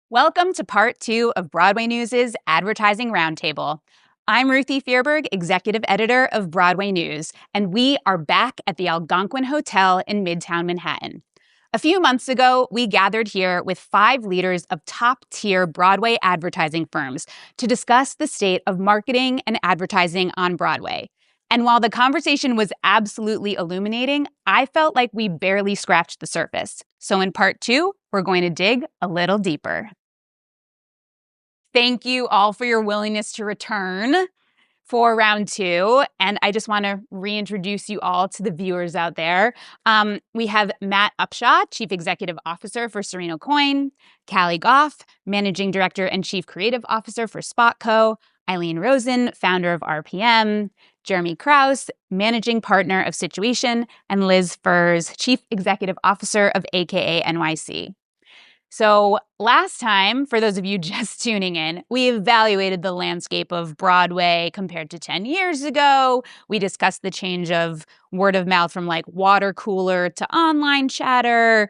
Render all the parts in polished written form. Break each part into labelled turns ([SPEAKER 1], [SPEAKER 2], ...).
[SPEAKER 1] Welcome to part 2 of Broadway News' Advertising Roundtable. I'm Ruthie Fierberg, executive editor of Broadway News, and we are back at the Algonquin Hotel in midtown Manhattan. A few months ago, we gathered here with 5 leaders of top-tier Broadway advertising firms to discuss the state of marketing and advertising on Broadway. And while the conversation was absolutely illuminating, I felt like we barely scratched the surface. So in part 2, we're going to dig a little deeper. Thank you all for your willingness to return for round 2. And I just want to reintroduce you all to the viewers out there. We have Matt Upshaw, Chief Executive Officer for Serino Coyne, Callie Goff, Managing Director and Chief Creative Officer for SpotCo, Ilene Rosen, founder of RPM, Jeremy Kraus, Managing Partner of Situation, and Liz Furze, Chief Executive Officer of AKA NYC. So last time, for those of you just tuning in, we evaluated the landscape of Broadway compared to 10 years ago. We discussed the change of word of mouth from like water cooler to online chatter.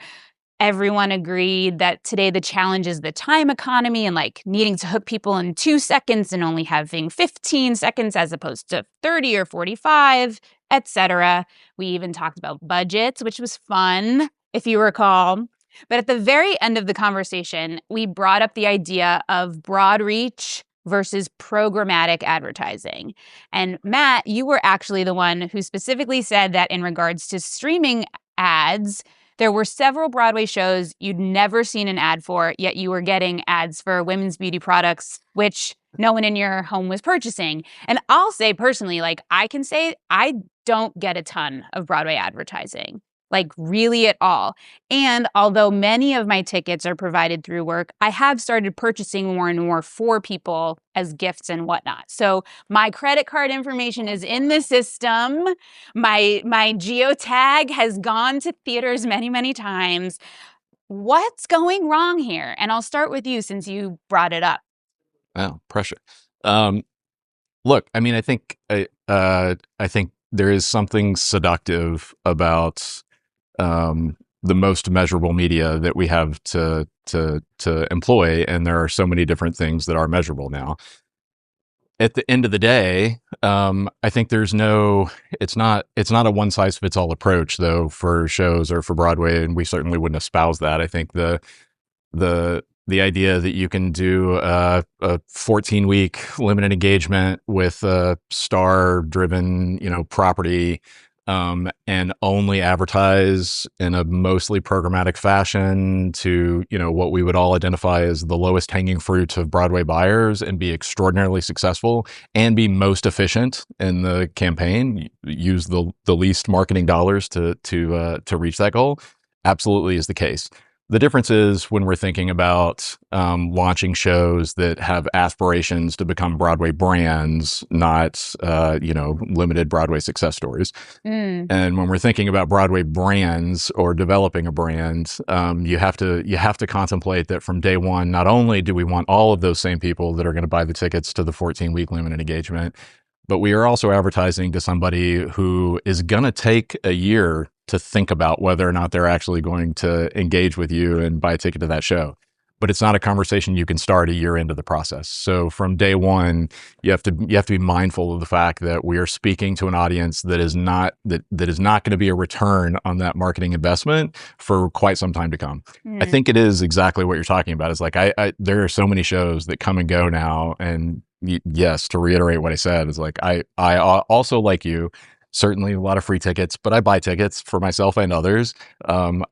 [SPEAKER 1] Everyone agreed that today the challenge is the time economy and like needing to hook people in 2 seconds and only having 15 seconds as opposed to 30 or 45, etc. We even talked about budgets, which was fun, if you recall. But at the very end of the conversation, we brought up the idea of broad reach versus programmatic advertising. And Matt, you were actually the one who specifically said that in regards to streaming ads, there were several Broadway shows you'd never seen an ad for, yet you were getting ads for women's beauty products, which no one in your home was purchasing. And I'll say personally, like I can say I don't get a ton of Broadway advertising. Like really at all. And although many of my tickets are provided through work, I have started purchasing more and more for people as gifts and whatnot. So my credit card information is in the system. My geotag has gone to theaters many, many times. What's going wrong here? And I'll start with you since you brought it up.
[SPEAKER 2] Wow, pressure. Look, I mean, I think there is something seductive about the most measurable media that we have to employ, and there are so many different things that are measurable now. At the end of the day, I think it's not a one size fits all approach though for shows or for Broadway, and we certainly wouldn't espouse that. I think the idea that you can do a 14-week limited engagement with a star-driven, property, and only advertise in a mostly programmatic fashion to, what we would all identify as the lowest hanging fruit of Broadway buyers and be extraordinarily successful and be most efficient in the campaign, use the least marketing dollars to reach that goal, absolutely is the case. The difference is when we're thinking about launching shows that have aspirations to become Broadway brands, not limited Broadway success stories. And when we're thinking about Broadway brands or developing a brand, you have to contemplate that from day one. Not only do we want all of those same people that are going to buy the tickets to the 14-week limited engagement, but we are also advertising to somebody who is going to take a year to think about whether or not they're actually going to engage with you and buy a ticket to that show. But it's not a conversation you can start a year into the process. So from day one, you have to be mindful of the fact that we are speaking to an audience that is not going to be a return on that marketing investment for quite some time to come. I think it is exactly what you're talking about. It's like there are so many shows that come and go now, and yes, to reiterate what I said, is like I also, like you, certainly a lot of free tickets, but I buy tickets for myself and others. I'm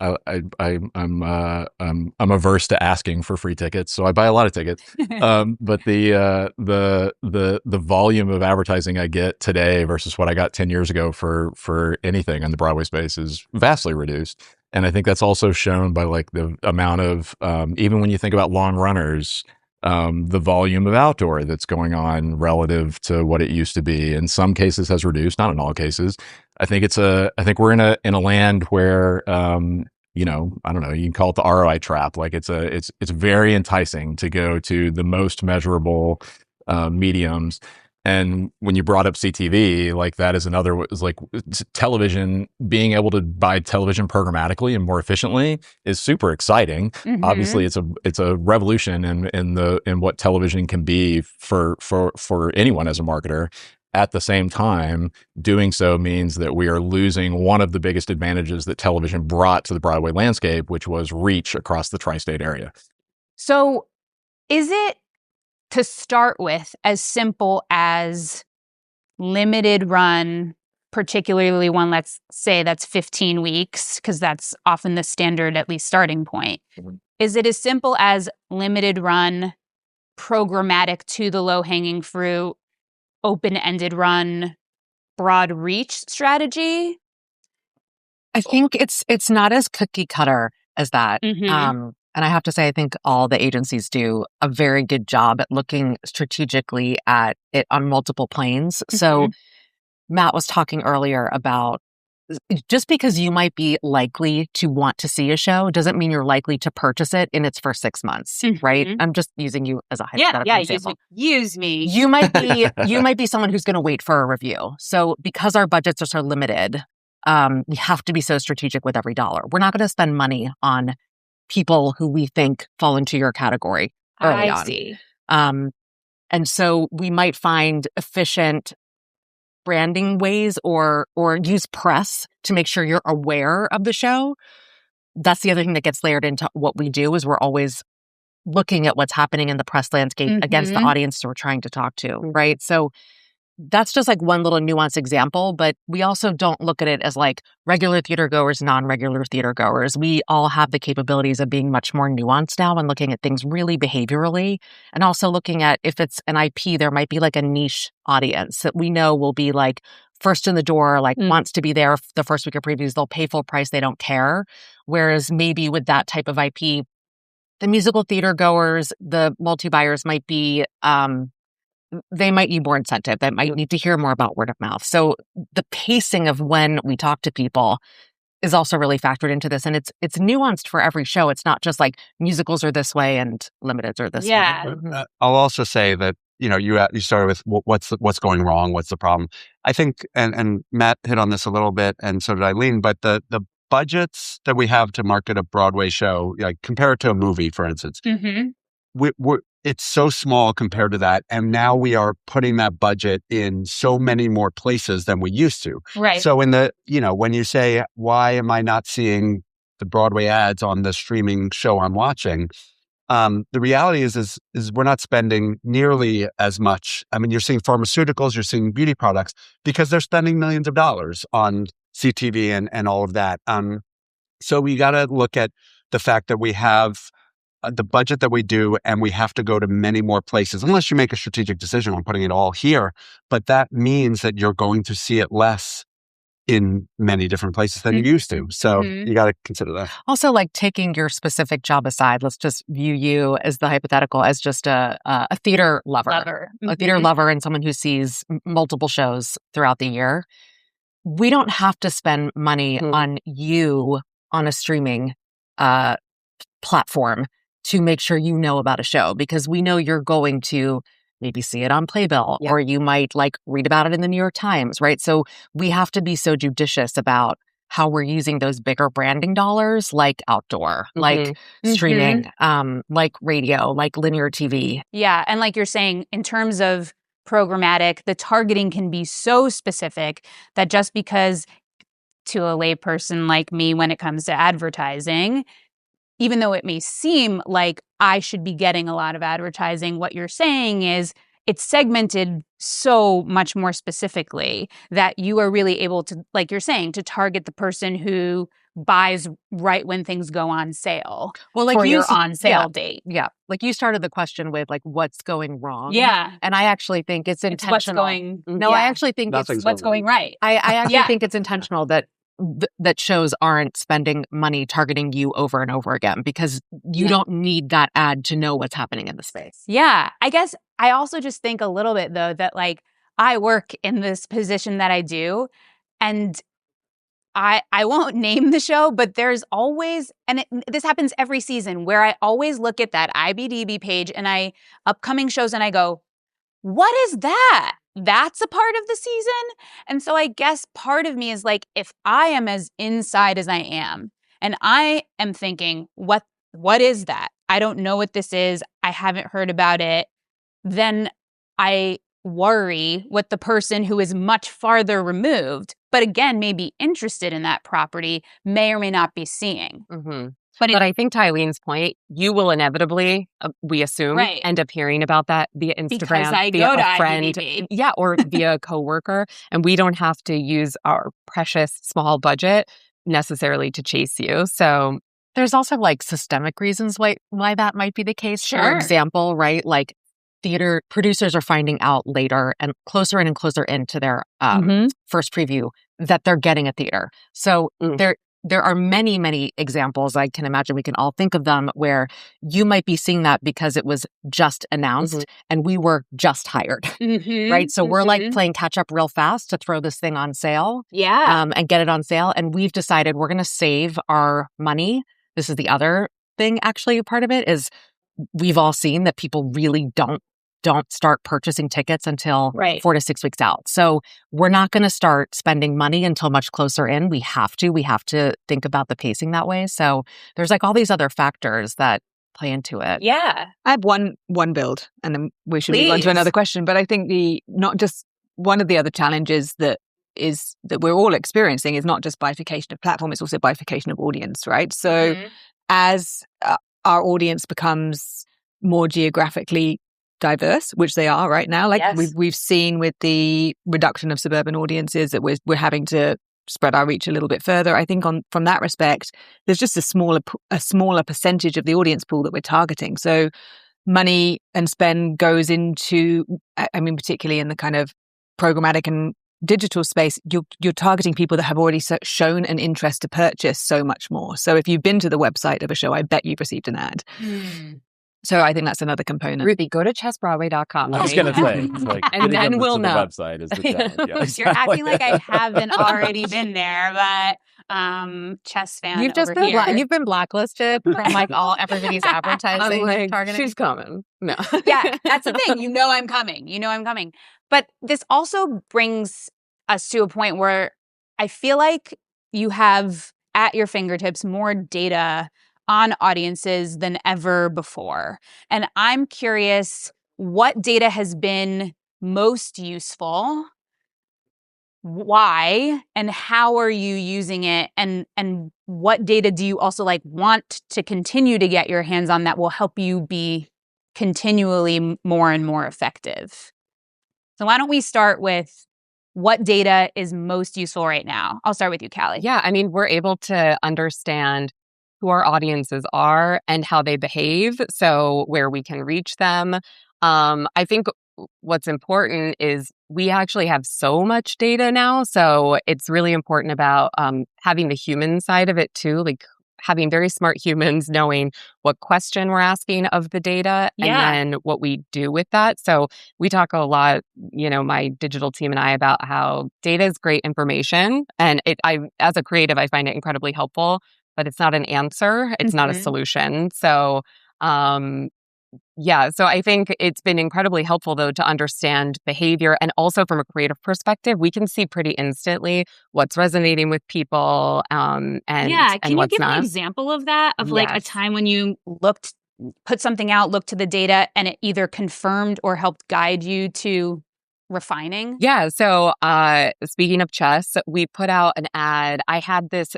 [SPEAKER 2] averse to asking for free tickets, so I buy a lot of tickets. But the volume of advertising I get today versus what I got 10 years ago for anything in the Broadway space is vastly reduced. And I think that's also shown by like the amount of even when you think about long runners, the volume of outdoor that's going on relative to what it used to be. In some cases has reduced, not in all cases. I think we're in a land where, I don't know, you can call it the ROI trap. Like it's very enticing to go to the most measurable mediums And when you brought up CTV, like that is another, is like television, being able to buy television programmatically and more efficiently is super exciting. Obviously, it's a revolution in what television can be for anyone as a marketer. At the same time, doing so means that we are losing one of the biggest advantages that television brought to the Broadway landscape, which was reach across the tri-state area.
[SPEAKER 1] So is it, to start with, as simple as limited run, particularly one, let's say that's 15 weeks, because that's often the standard, at least starting point. Is it as simple as limited run, programmatic to the low-hanging fruit, open-ended run, broad reach strategy?
[SPEAKER 3] I think it's not as cookie cutter as that. And I have to say, I think all the agencies do a very good job at looking strategically at it on multiple planes. So Matt was talking earlier about just because you might be likely to want to see a show doesn't mean you're likely to purchase it in its first 6 months, right? I'm just using you as a hypothetical example.
[SPEAKER 1] Use me.
[SPEAKER 3] You might be someone who's going to wait for a review. So because our budgets are so limited, we have to be so strategic with every dollar. We're not going to spend money on people who we think fall into your category early on.
[SPEAKER 1] I see.
[SPEAKER 3] And so we might find efficient branding ways or use press to make sure you're aware of the show. That's the other thing that gets layered into what we do, is we're always looking at what's happening in the press landscape against the audience we're trying to talk to, right? So that's just like one little nuanced example, but we also don't look at it as like regular theater goers, non-regular theater goers. We all have the capabilities of being much more nuanced now and looking at things really behaviorally, and also looking at, if it's an IP, there might be like a niche audience that we know will be like first in the door, like wants to be there the first week of previews. They'll pay full price. They don't care. Whereas maybe with that type of IP, the musical theater goers, the multi-buyers might be, they might need more incentive. They might need to hear more about word of mouth. So the pacing of when we talk to people is also really factored into this. And it's nuanced for every show. It's not just like musicals are this way and limiteds are this way.
[SPEAKER 4] I'll also say that, you started with what's going wrong, what's the problem. I think, and Matt hit on this a little bit, and so did Ilene, but the budgets that we have to market a Broadway show, like compare it to a movie, for instance, it's so small compared to that. And now we are putting that budget in so many more places than we used to.
[SPEAKER 1] Right.
[SPEAKER 4] So when you say, why am I not seeing the Broadway ads on the streaming show I'm watching? The reality is we're not spending nearly as much. I mean, you're seeing pharmaceuticals, you're seeing beauty products, because they're spending millions of dollars on CTV and all of that. So we got to look at the fact that we have the budget that we do, and we have to go to many more places, unless you make a strategic decision on putting it all here. But that means that you're going to see it less in many different places than you used to. So you got to consider that.
[SPEAKER 3] Also, like taking your specific job aside, let's just view you as the hypothetical as just a theater lover. A theater lover and someone who sees multiple shows throughout the year. We don't have to spend money on you on a streaming platform to make sure you know about a show, because we know you're going to maybe see it on Playbill, or you might like read about it in the New York Times, right? So we have to be so judicious about how we're using those bigger branding dollars, like outdoor, like streaming, like radio, like linear TV.
[SPEAKER 1] Yeah. And like you're saying, in terms of programmatic, the targeting can be so specific that just because, to a layperson like me, when it comes to advertising, even though it may seem like I should be getting a lot of advertising, what you're saying is it's segmented so much more specifically that you are really able to, like you're saying, to target the person who buys right when things go on sale.
[SPEAKER 3] Well, like
[SPEAKER 1] for your on sale date.
[SPEAKER 3] Yeah. Like you started the question with like, what's going wrong?
[SPEAKER 1] Yeah.
[SPEAKER 3] And I actually think it's intentional.
[SPEAKER 1] It's what's going,
[SPEAKER 3] no, I actually think it's
[SPEAKER 1] what's going right.
[SPEAKER 3] I actually think it's intentional that shows aren't spending money targeting you over and over again, because you don't need that ad to know what's happening in the space.
[SPEAKER 1] Yeah. I guess I also just think a little bit, though, that like I work in this position that I do, and I won't name the show, but there's always, and this happens every season, where I always look at that IBDB page and upcoming shows and I go, what is that? that's a part of the season. And so I guess part of me is like, if I am as inside as I am, and I am thinking, what is that? I don't know what this is. I haven't heard about it. Then I worry what the person who is much farther removed, but again, may be interested in that property, may or may not be seeing.
[SPEAKER 3] Mm-hmm. But I think to Eileen's point, you will inevitably, we assume, end up hearing about that via Instagram,
[SPEAKER 1] because I
[SPEAKER 3] via
[SPEAKER 1] go to
[SPEAKER 3] a friend,
[SPEAKER 1] IMDb.
[SPEAKER 3] or via a coworker, and we don't have to use our precious small budget necessarily to chase you. So there's also like systemic reasons why that might be the case.
[SPEAKER 1] Sure.
[SPEAKER 3] For example, right, like theater producers are finding out later and closer into their first preview that they're getting a theater. So there are many, many examples. I can imagine we can all think of them where you might be seeing that because it was just announced and we were just hired, right? So we're like playing catch up real fast to throw this thing on sale and get it on sale. And we've decided we're going to save our money. This is the other thing, actually, part of it is we've all seen that people really don't start purchasing tickets until 4 to 6 weeks out. So we're not going to start spending money until much closer in. We have to think about the pacing that way. So there's like all these other factors that play into it.
[SPEAKER 1] Yeah.
[SPEAKER 5] I have one build and then we should move on to another question. But I think not just one of the other challenges that we're all experiencing is not just bifurcation of platform, it's also bifurcation of audience, right? So as our audience becomes more geographically diverse, which they are right now. Like we've seen with the reduction of suburban audiences that we're having to spread our reach a little bit further. I think from that respect, there's just a smaller percentage of the audience pool that we're targeting. So money and spend goes into, I mean, particularly in the kind of programmatic and digital space, you're targeting people that have already shown an interest to purchase so much more. So if you've been to the website of a show, I bet you've received an ad. So I think that's another component.
[SPEAKER 3] Ruthie, go to chessbroadway.com.
[SPEAKER 2] I was going to say, like,
[SPEAKER 3] and then we'll know.
[SPEAKER 2] The website is the challenge. Yeah, exactly.
[SPEAKER 1] You're acting like I haven't already been there, but chess fan.
[SPEAKER 3] You've been blacklisted from like everybody's advertising.
[SPEAKER 5] Like,
[SPEAKER 3] targeting.
[SPEAKER 5] She's coming. No.
[SPEAKER 1] Yeah, that's the thing. You know I'm coming. But this also brings us to a point where I feel like you have at your fingertips more data on audiences than ever before. And I'm curious what data has been most useful, why, and how are you using it, and what data do you also like want to continue to get your hands on that will help you be continually more and more effective? So why don't we start with what data is most useful right now? I'll start with you, Callie.
[SPEAKER 3] Yeah, I mean, we're able to understand who our audiences are and how they behave, so where we can reach them. I think what's important is we actually have so much data now, so it's really important about having the human side of it too, like having very smart humans knowing what question we're asking of the data and then what we do with that. So we talk a lot, my digital team and I, about how data is great information, and as a creative, I find it incredibly helpful. But it's not an answer. It's not a solution. So, so I think it's been incredibly helpful, though, to understand behavior. And also from a creative perspective, we can see pretty instantly what's resonating with people and
[SPEAKER 1] can you give an example of that? Of like a time when you put something out, looked to the data, and it either confirmed or helped guide you to refining?
[SPEAKER 3] Yeah. So speaking of chess, we put out an ad. I had this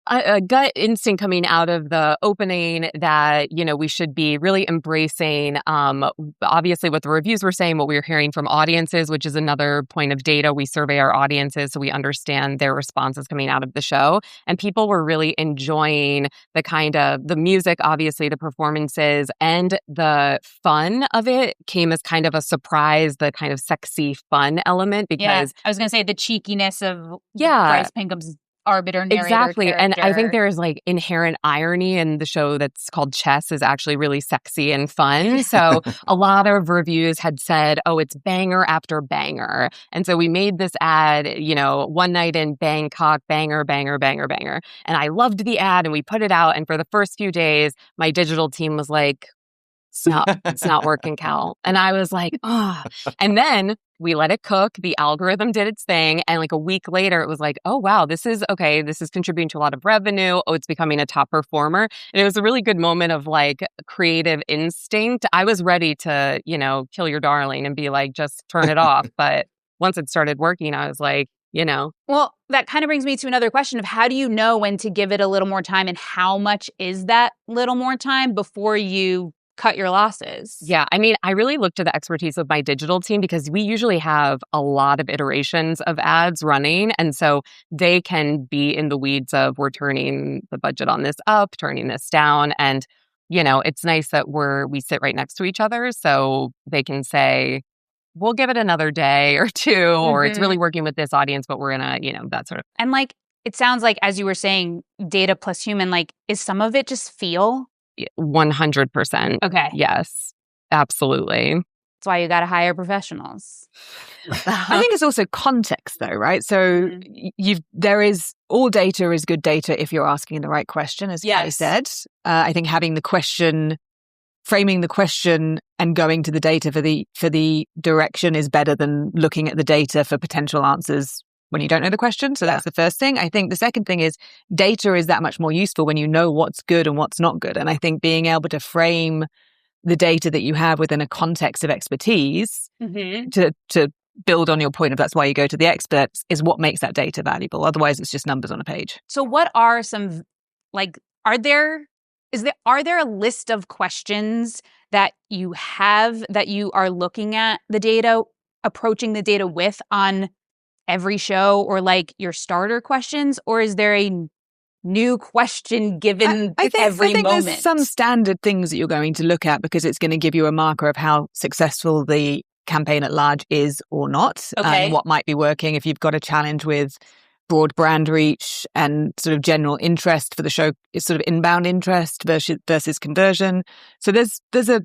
[SPEAKER 3] a gut instinct coming out of the opening that, we should be really embracing, obviously what the reviews were saying, what we were hearing from audiences, which is another point of data. We survey our audiences so we understand their responses coming out of the show. And people were really enjoying the kind of the music, obviously the performances, and the fun of it came as kind of a surprise, the kind of sexy fun element, because
[SPEAKER 1] I was going to say the cheekiness of Bryce Pinkham's arbiter narrator
[SPEAKER 3] exactly
[SPEAKER 1] character.
[SPEAKER 3] And I think there's like inherent irony in the show that's called Chess is actually really sexy and fun. So a lot of reviews had said, oh, it's banger after banger. And so we made this ad, one night in Bangkok, banger, banger, banger, banger. And I loved the ad and we put it out. And for the first few days, my digital team was like, it's not working, Cal. And I was like, oh. And then we let it cook. The algorithm did its thing. And like a week later, it was like, oh, wow, this is okay. This is contributing to a lot of revenue. Oh, it's becoming a top performer. And it was a really good moment of like creative instinct. I was ready to, kill your darling and be like, just turn it off. But once it started working, I was like,
[SPEAKER 1] Well, that kind of brings me to another question of how do you know when to give it a little more time and how much is that little more time before you cut your losses?
[SPEAKER 3] Yeah. I mean, I really look to the expertise of my digital team because we usually have a lot of iterations of ads running. And so they can be in the weeds of we're turning the budget on this up, turning this down. And, it's nice that we sit right next to each other so they can say, we'll give it another day or two, or it's really working with this audience, but we're gonna, that sort of.
[SPEAKER 1] And like, it sounds like, as you were saying, data plus human, like, is some of it just feel?
[SPEAKER 3] 100%.
[SPEAKER 1] Okay.
[SPEAKER 3] Yes, absolutely.
[SPEAKER 1] That's why you got to hire professionals.
[SPEAKER 5] I think it's also context though, right? So all data is good data if you're asking the right question, as I said. I think having the question, framing the question and going to the data for the direction is better than looking at the data for potential answers when you don't know the question. So that's the first thing. I think the second thing is data is that much more useful when you know what's good and what's not good. And I think being able to frame the data that you have within a context of expertise to build on your point of that's why you go to the experts is what makes that data valuable. Otherwise, it's just numbers on a page.
[SPEAKER 1] So what are some, like, are there a list of questions that you have that you are looking at the data, approaching the data with on every show, or like your starter questions, or is there a new question given every moment?
[SPEAKER 5] I think there's some standard things that you're going to look at because it's going to give you a marker of how successful the campaign at large is or not, and what might be working. If you've got a challenge with broad brand reach and sort of general interest for the show, is sort of inbound interest versus conversion. So there's a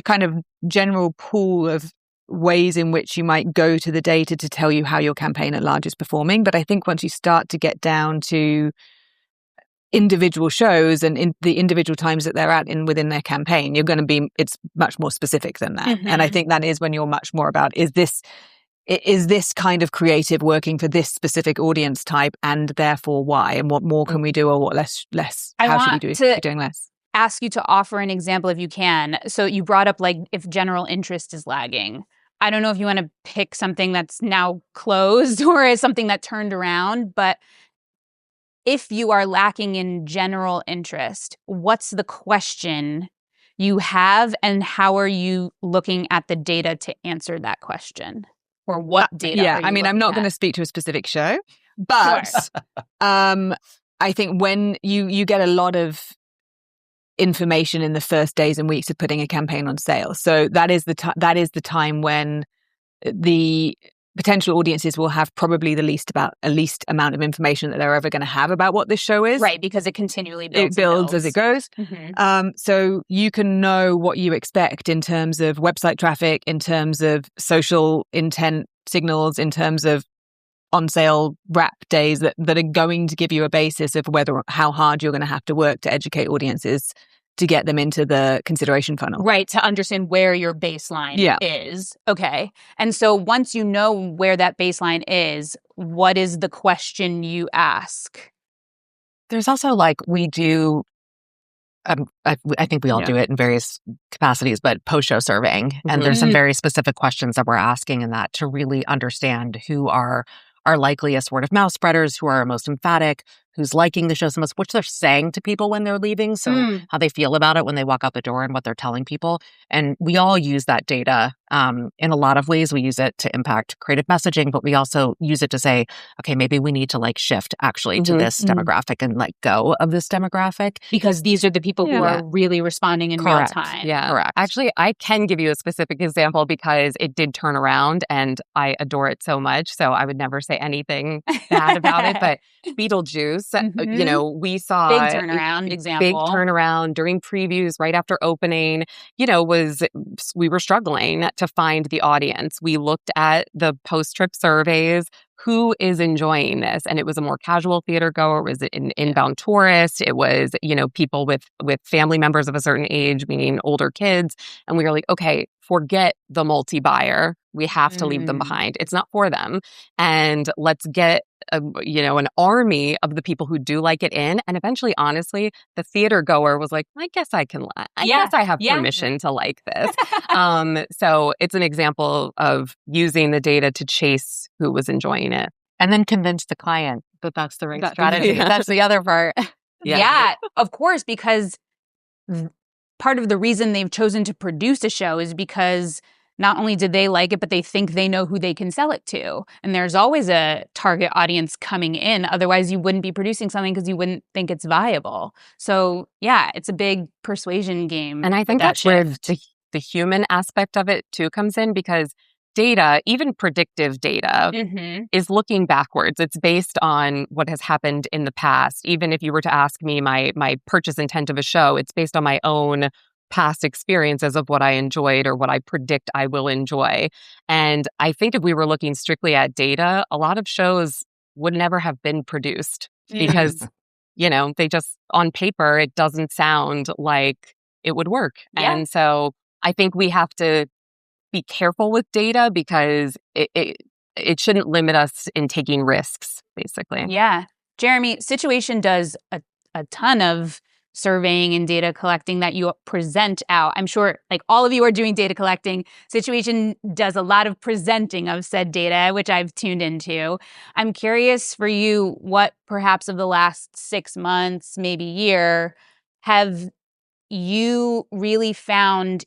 [SPEAKER 5] kind of general pool of ways in which you might go to the data to tell you how your campaign at large is performing. But I think once you start to get down to individual shows and in the individual times that they're at within their campaign, it's much more specific than that. And I think that is when you're much more about, is this kind of creative working for this specific audience type, and therefore why, and what more can we do, or what less? How should we be doing less?
[SPEAKER 1] Ask you to offer an example if you can. So you brought up like if general interest is lagging. I don't know if you want to pick something that's now closed or is something that turned around, but if you are lacking in general interest, what's the question you have and how are you looking at the data to answer that question? Or what data?
[SPEAKER 5] Yeah, I mean, I'm not going to speak to a specific show, but I think when you get a lot of information in the first days and weeks of putting a campaign on sale. So that is the time when the potential audiences will have probably the least amount of information that they're ever going to have about what this show is.
[SPEAKER 1] Right, because it continually
[SPEAKER 5] It builds as it goes. So you can know what you expect in terms of website traffic, in terms of social intent signals, in terms of on sale wrap days that are going to give you a basis of how hard you're going to have to work to educate audiences to get them into the consideration funnel.
[SPEAKER 1] Right, to understand where your baseline is. Okay. And so once you know where that baseline is, what is the question you ask?
[SPEAKER 3] There's also like we do, I think we all do it in various capacities, but post-show surveying. And there's some very specific questions that we're asking in that to really understand who are our likeliest word of mouth spreaders, who are our most emphatic, who's liking the show so much, what they're saying to people when they're leaving. So how they feel about it when they walk out the door and what they're telling people. And we all use that data in a lot of ways. We use it to impact creative messaging, but we also use it to say, okay, maybe we need to like shift actually to this demographic and let go of this demographic.
[SPEAKER 1] Because these are the people who are really responding in real time.
[SPEAKER 3] Yeah, correct. Actually, I can give you a specific example because it did turn around and I adore it so much. So I would never say anything bad about it. But Beetlejuice, we saw
[SPEAKER 1] big turnaround example.
[SPEAKER 3] Big turnaround during previews right after opening, we were struggling to find the audience. We looked at the post-trip surveys who is enjoying this? And it was a more casual theater goer. Was it an inbound tourist? It was, people with family members of a certain age, meaning older kids. And we were like, okay, forget the multi-buyer. We have to leave them behind. It's not for them. And let's get an army of the people who do like it in. And eventually, honestly, the theater goer was like, I guess I can, I guess I have permission to like this. So it's an example of using the data to chase who was enjoying it.
[SPEAKER 5] And then convince the client that that's the right strategy.
[SPEAKER 3] Yeah.
[SPEAKER 5] That's the other part.
[SPEAKER 1] Yeah, of course, because part of the reason they've chosen to produce a show is because not only did they like it, but they think they know who they can sell it to. And there's always a target audience coming in. Otherwise, you wouldn't be producing something because you wouldn't think it's viable. So, yeah, it's a big persuasion game.
[SPEAKER 3] And I think that's where the human aspect of it, too, comes in, because data, even predictive data, is looking backwards. It's based on what has happened in the past. Even if you were to ask me my purchase intent of a show, it's based on my own past experiences of what I enjoyed or what I predict I will enjoy. And I think if we were looking strictly at data, a lot of shows would never have been produced because, they just, on paper, it doesn't sound like it would work. Yeah. And so I think we have to be careful with data because it shouldn't limit us in taking risks, basically.
[SPEAKER 1] Yeah. Jeremy, Situation does a ton of surveying and data collecting that you present out. I'm sure like all of you are doing data collecting. Situation does a lot of presenting of said data, which I've tuned into. I'm curious for you, what perhaps of the last 6 months, maybe year, have you really found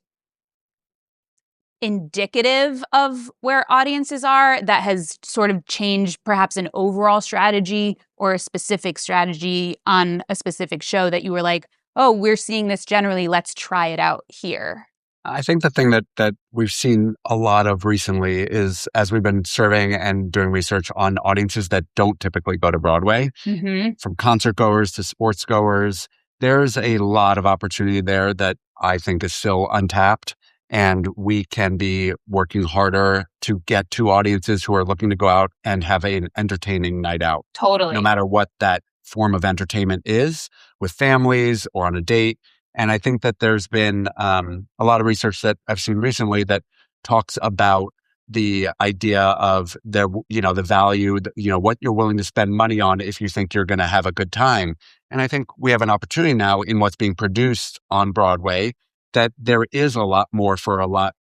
[SPEAKER 1] indicative of where audiences are that has sort of changed perhaps an overall strategy or a specific strategy on a specific show that you were like, oh, we're seeing this generally, let's try it out here?
[SPEAKER 4] I think the thing that we've seen a lot of recently is, as we've been surveying and doing research on audiences that don't typically go to Broadway, from concert goers to sports goers, there's a lot of opportunity there that I think is still untapped. And we can be working harder to get to audiences who are looking to go out and have an entertaining night out.
[SPEAKER 1] Totally.
[SPEAKER 4] No matter what that form of entertainment is, with families or on a date. And I think that there's been a lot of research that I've seen recently that talks about the idea of the value, what you're willing to spend money on if you think you're going to have a good time. And I think we have an opportunity now in what's being produced on Broadway that there is a lot more for a lot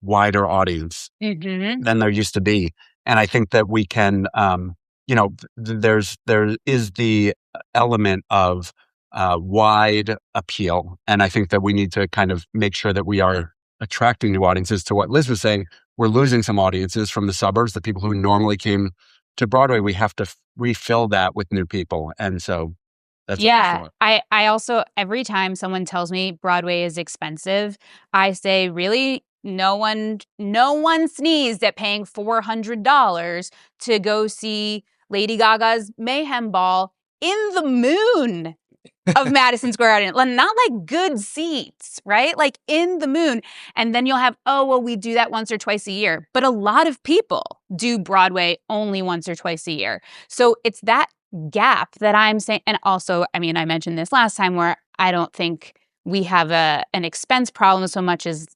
[SPEAKER 4] wider audience than there used to be. And I think that we can, there is the element of wide appeal. And I think that we need to kind of make sure that we are attracting new audiences. To what Liz was saying, we're losing some audiences from the suburbs, the people who normally came to Broadway. We have to refill that with new people. And so that's
[SPEAKER 1] I also, every time someone tells me Broadway is expensive, I say, really? No one sneezed at paying $400 to go see Lady Gaga's Mayhem Ball in the moon of Madison Square Garden. Not like good seats, right? Like in the moon. And then you'll have, we do that once or twice a year. But a lot of people do Broadway only once or twice a year. So it's that gap that I'm saying. And also, I mean, I mentioned this last time, where I don't think we have an expense problem so much as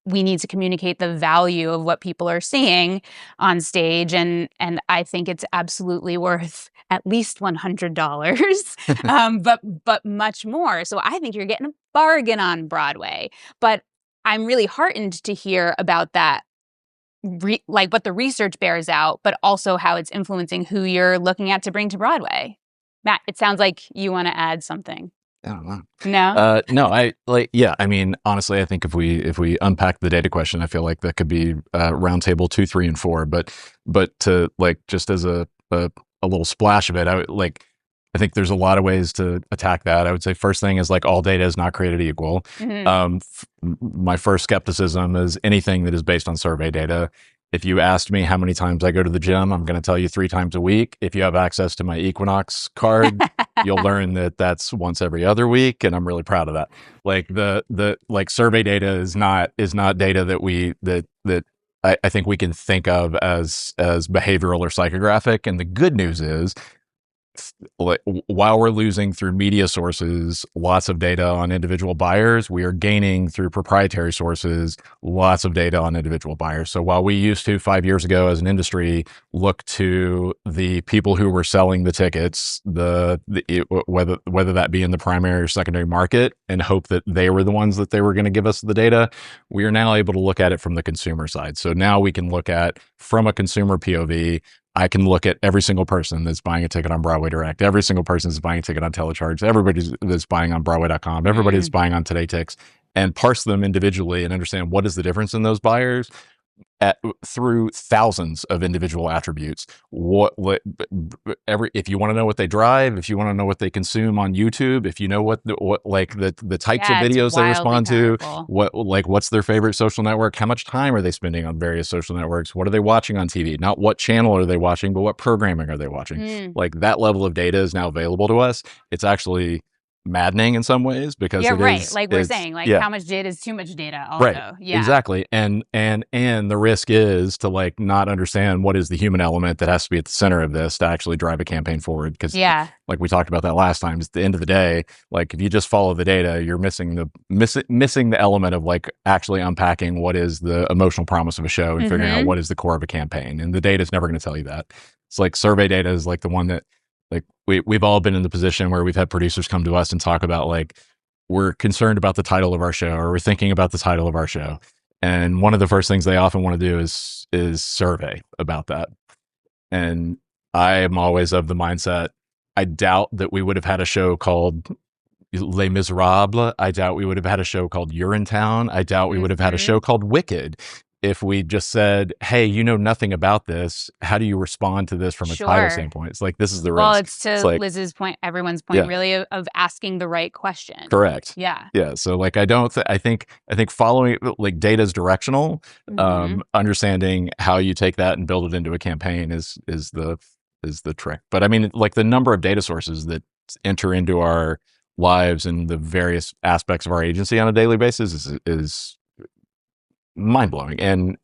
[SPEAKER 1] we need to communicate the value of what people are seeing on stage. And I think it's absolutely worth at least $100, but much more. So I think you're getting a bargain on Broadway. But I'm really heartened to hear about that, like what the research bears out, but also how it's influencing who you're looking at to bring to Broadway. Matt, it sounds like you want to add something.
[SPEAKER 2] I don't know.
[SPEAKER 1] No?
[SPEAKER 2] No, I mean, honestly, I think if we unpack the data question, I feel like that could be roundtable 2, 3, and 4. But to like, just as a little splash of it, I think there's a lot of ways to attack that. I would say first thing is like all data is not created equal. My first skepticism is anything that is based on survey data. If you asked me how many times I go to the gym, I'm going to tell you 3 times a week. If you have access to my Equinox card, you'll learn that that's once every other week, and I'm really proud of that. Like the survey data is not data that I think we can think of as behavioral or psychographic. And the good news is, while we're losing through media sources lots of data on individual buyers, we are gaining through proprietary sources lots of data on individual buyers. So while we used to 5 years ago as an industry look to the people who were selling the tickets, whether that be in the primary or secondary market, and hope that they were the ones that they were going to give us the data, we are now able to look at it from the consumer side. So now we can look at, from a consumer POV, I can look at every single person that's buying a ticket on Broadway Direct, every single person that's buying a ticket on Telecharge, everybody that's buying on Broadway.com, everybody that's buying on TodayTix, and parse them individually and understand what is the difference in those buyers through thousands of individual attributes. If you want to know what they drive, if you want to know what they consume on YouTube, if you know what the types of videos they respond to, what's their favorite social network, how much time are they spending on various social networks, what are they watching on TV, not what channel are they watching, but what programming are they watching. Like, that level of data is now available to us. It's actually maddening in some ways, because
[SPEAKER 1] like we're saying, how much data is too much data also.
[SPEAKER 2] Right. Exactly. And the risk is to not understand what is the human element that has to be at the center of this to actually drive a campaign forward. Because like we talked about that last time, at the end of the day, if you just follow the data, you're missing the element of actually unpacking what is the emotional promise of a show and figuring out what is the core of a campaign. And the data is never going to tell you that. It's survey data is the one that we've all been in the position where we've had producers come to us and talk about we're concerned about the title of our show, or we're thinking about the title of our show. And one of the first things they often want to do is survey about that. And I am always of the mindset, I doubt that we would have had a show called Les Miserables. I doubt we would have had a show called Urinetown. I doubt we would have had a show called Wicked if we just said, hey, you know nothing about this. How do you respond to this from a title standpoint? It's this is the risk.
[SPEAKER 1] Well, it's to Liz's point, everyone's point, really, of asking the right question.
[SPEAKER 2] Correct.
[SPEAKER 1] Yeah.
[SPEAKER 2] Yeah. So I think following data is directional. Understanding how you take that and build it into a campaign is the trick. But I mean, the number of data sources that enter into our lives and the various aspects of our agency on a daily basis is mind-blowing and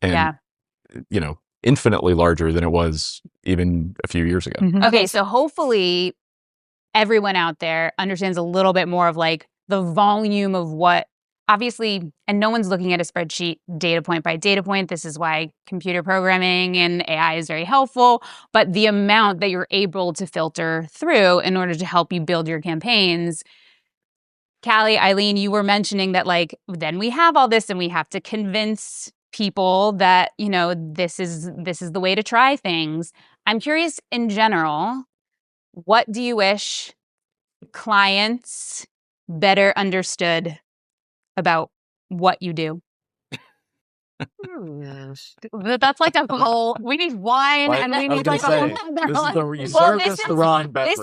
[SPEAKER 2] infinitely larger than it was even a few years ago.
[SPEAKER 1] Okay, so hopefully everyone out there understands a little bit more of the volume of what, obviously, and no one's looking at a spreadsheet data point by data point. This is why computer programming and AI is very helpful, but the amount that you're able to filter through in order to help you build your campaigns. Callie, Ilene, you were mentioning that then we have all this and we have to convince people that, this is the way to try things. I'm curious, in general, what do you wish clients better understood about what you do?
[SPEAKER 3] That's a whole. We need wine, and we need
[SPEAKER 2] you served us the wrong beverage.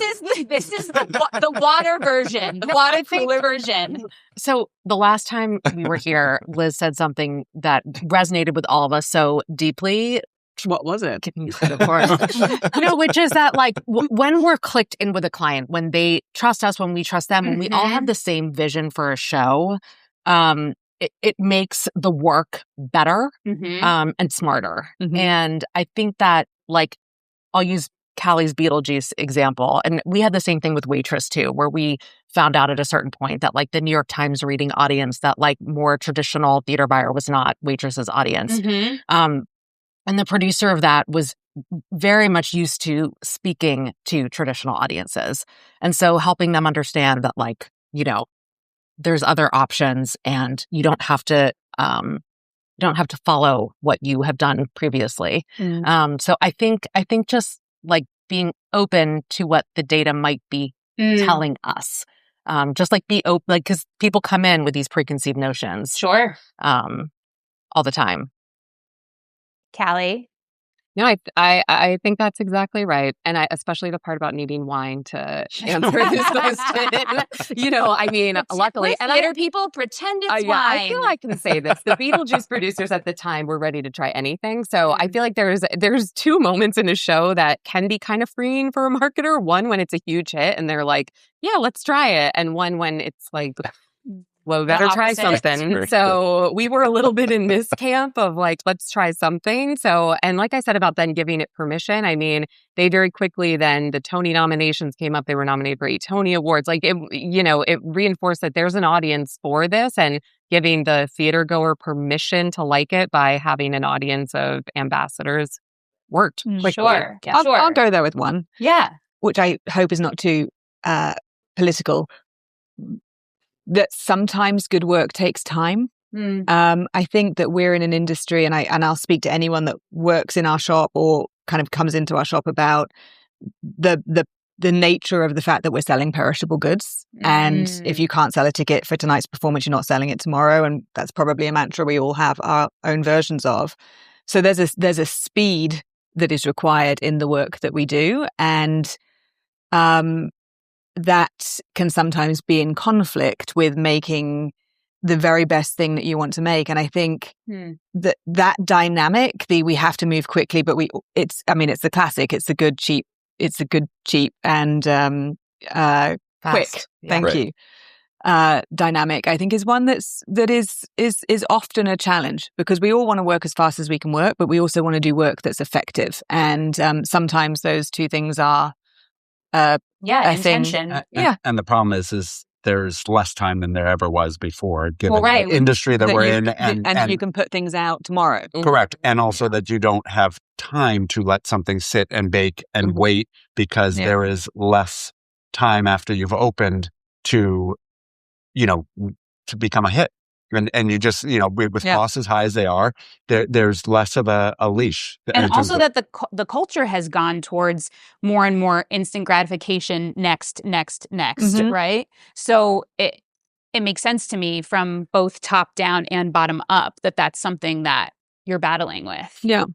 [SPEAKER 1] This is the water version, the water cooler version.
[SPEAKER 3] So the last time we were here, Liz said something that resonated with all of us so deeply.
[SPEAKER 5] What was it?
[SPEAKER 3] Of course. Which is that when we're clicked in with a client, when they trust us, when we trust them, when we all have the same vision for a show, it makes the work better and smarter. And I think that I'll use Callie's Beetlejuice example. And we had the same thing with Waitress too, where we found out at a certain point that the New York Times reading audience, that more traditional theater buyer was not Waitress's audience. And the producer of that was very much used to speaking to traditional audiences. And so helping them understand that there's other options, and you don't have to follow what you have done previously. So I think just being open to what the data might be telling us. Just be open, because people come in with these preconceived notions.
[SPEAKER 1] Sure.
[SPEAKER 3] All the time.
[SPEAKER 1] Callie?
[SPEAKER 5] No, I think that's exactly right. And especially the part about needing wine to answer this question. Luckily.
[SPEAKER 1] And other people pretend it's wine.
[SPEAKER 5] I feel I can say this. The Beetlejuice producers at the time were ready to try anything. So I feel like there's two moments in a show that can be kind of freeing for a marketer. One, when it's a huge hit and they're yeah, let's try it. And one when it's
[SPEAKER 3] well, we better try something. So we were a little bit in this camp of like, let's try something. So, and like I said about then giving it permission, I mean, they very quickly then the Tony nominations came up. They were nominated for 8 Tony Awards. Like, it, it reinforced that there's an audience for this, and giving the theater goer permission to like it by having an audience of ambassadors worked.
[SPEAKER 1] Sure.
[SPEAKER 5] I'll go there with one.
[SPEAKER 1] Yeah.
[SPEAKER 5] Which I hope is not too political. That sometimes good work takes time. I think that we're in an industry, and I'll speak to anyone that works in our shop or kind of comes into our shop about the nature of the fact that we're selling perishable goods. And if you can't sell a ticket for tonight's performance, you're not selling it tomorrow. And that's probably a mantra we all have our own versions of. So there's a speed that is required in the work that we do, and that can sometimes be in conflict with making the very best thing that you want to make. And I think that dynamic, we have to move quickly, but it's the classic. It's a good, cheap, and quick. Thank you. Dynamic, I think, is one that is often a challenge, because we all want to work as fast as we can work, but we also want to do work that's effective. And sometimes those two things are
[SPEAKER 1] intention.
[SPEAKER 4] And the problem is there's less time than there ever was before, given the industry that we're in.
[SPEAKER 5] And you can put things out tomorrow.
[SPEAKER 4] Correct. And also that you don't have time to let something sit and bake and wait, because there is less time after you've opened to become a hit. And you just, with costs as high as they are, there's less of a leash.
[SPEAKER 1] And also that the culture has gone towards more and more instant gratification, next, right? So it makes sense to me from both top down and bottom up that's something that you're battling with.
[SPEAKER 5] Yeah.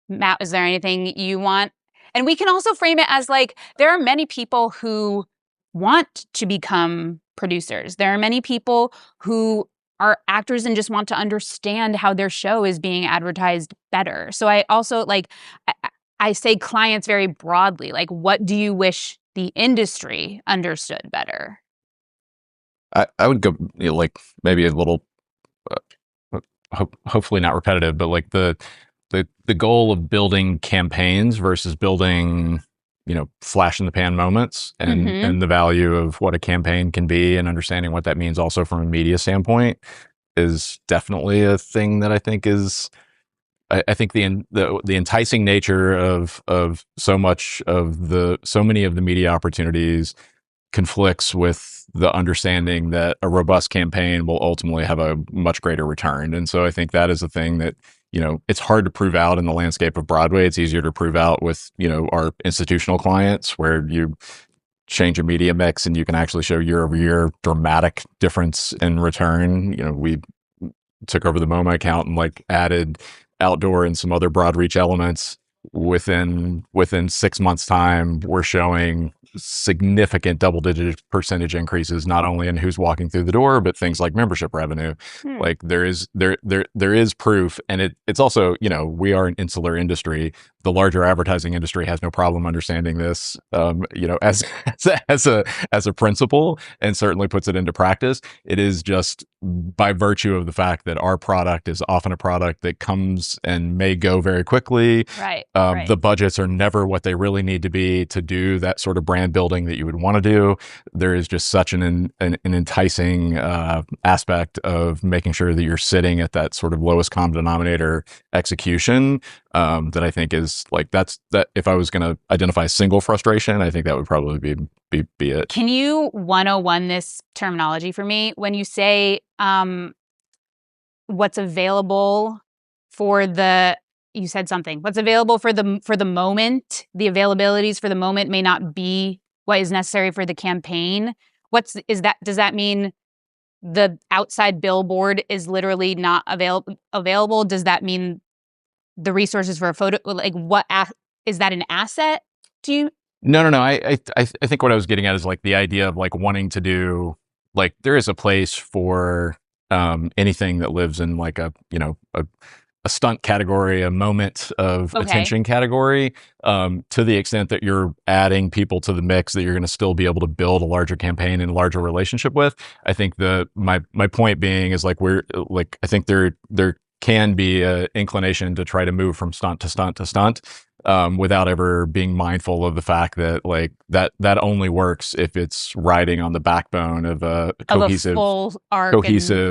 [SPEAKER 1] Matt, is there anything you want? And we can also frame it as like, there are many people who want to become producers. There are many people who are actors and just want to understand how their show is being advertised better. So I also I say clients very broadly, like, what do you wish the industry understood better?
[SPEAKER 2] I would go maybe a little, hopefully not repetitive, but like the goal of building campaigns versus building flash in the pan moments, and the value of what a campaign can be, and understanding what that means also from a media standpoint is definitely a thing that I think is, I think the enticing nature of so many of the media opportunities conflicts with the understanding that a robust campaign will ultimately have a much greater return. And so I think that is a thing that, it's hard to prove out in the landscape of Broadway. It's easier to prove out with, our institutional clients, where you change a media mix and you can actually show year over year dramatic difference in return. We took over the MoMA account and added outdoor and some other broad reach elements. Within 6 months' time, we're showing significant double-digit percentage increases, not only in who's walking through the door, but things like membership revenue. Like there is proof, and it's also, we are an insular industry. The larger advertising industry has no problem understanding this, as a principle, and certainly puts it into practice. It is just by virtue of the fact that our product is often a product that comes and may go very quickly.
[SPEAKER 1] Right.
[SPEAKER 2] The budgets are never what they really need to be to do that sort of brand building that you would want to do. There is just such an enticing aspect of making sure that you're sitting at that sort of lowest common denominator execution that I think is that if I was going to identify a single frustration, I think that would probably be it.
[SPEAKER 1] Can you 101 this terminology for me? When you say what's available for the, you said something, what's available for the moment, the availabilities for the moment may not be what is necessary for the campaign. Does that mean the outside billboard is literally not available? Does that mean the resources for a photo, is that an asset to you?
[SPEAKER 2] No. I think what I was getting at is the idea of wanting to do, there is a place for anything that lives in a stunt category, a moment of attention category, to the extent that you're adding people to the mix that you're going to still be able to build a larger campaign and a larger relationship with. I think my point being is like, I think there can be an inclination to try to move from stunt to stunt to stunt, without ever being mindful of the fact that like that only works if it's riding on the backbone of a cohesive,
[SPEAKER 1] full arc,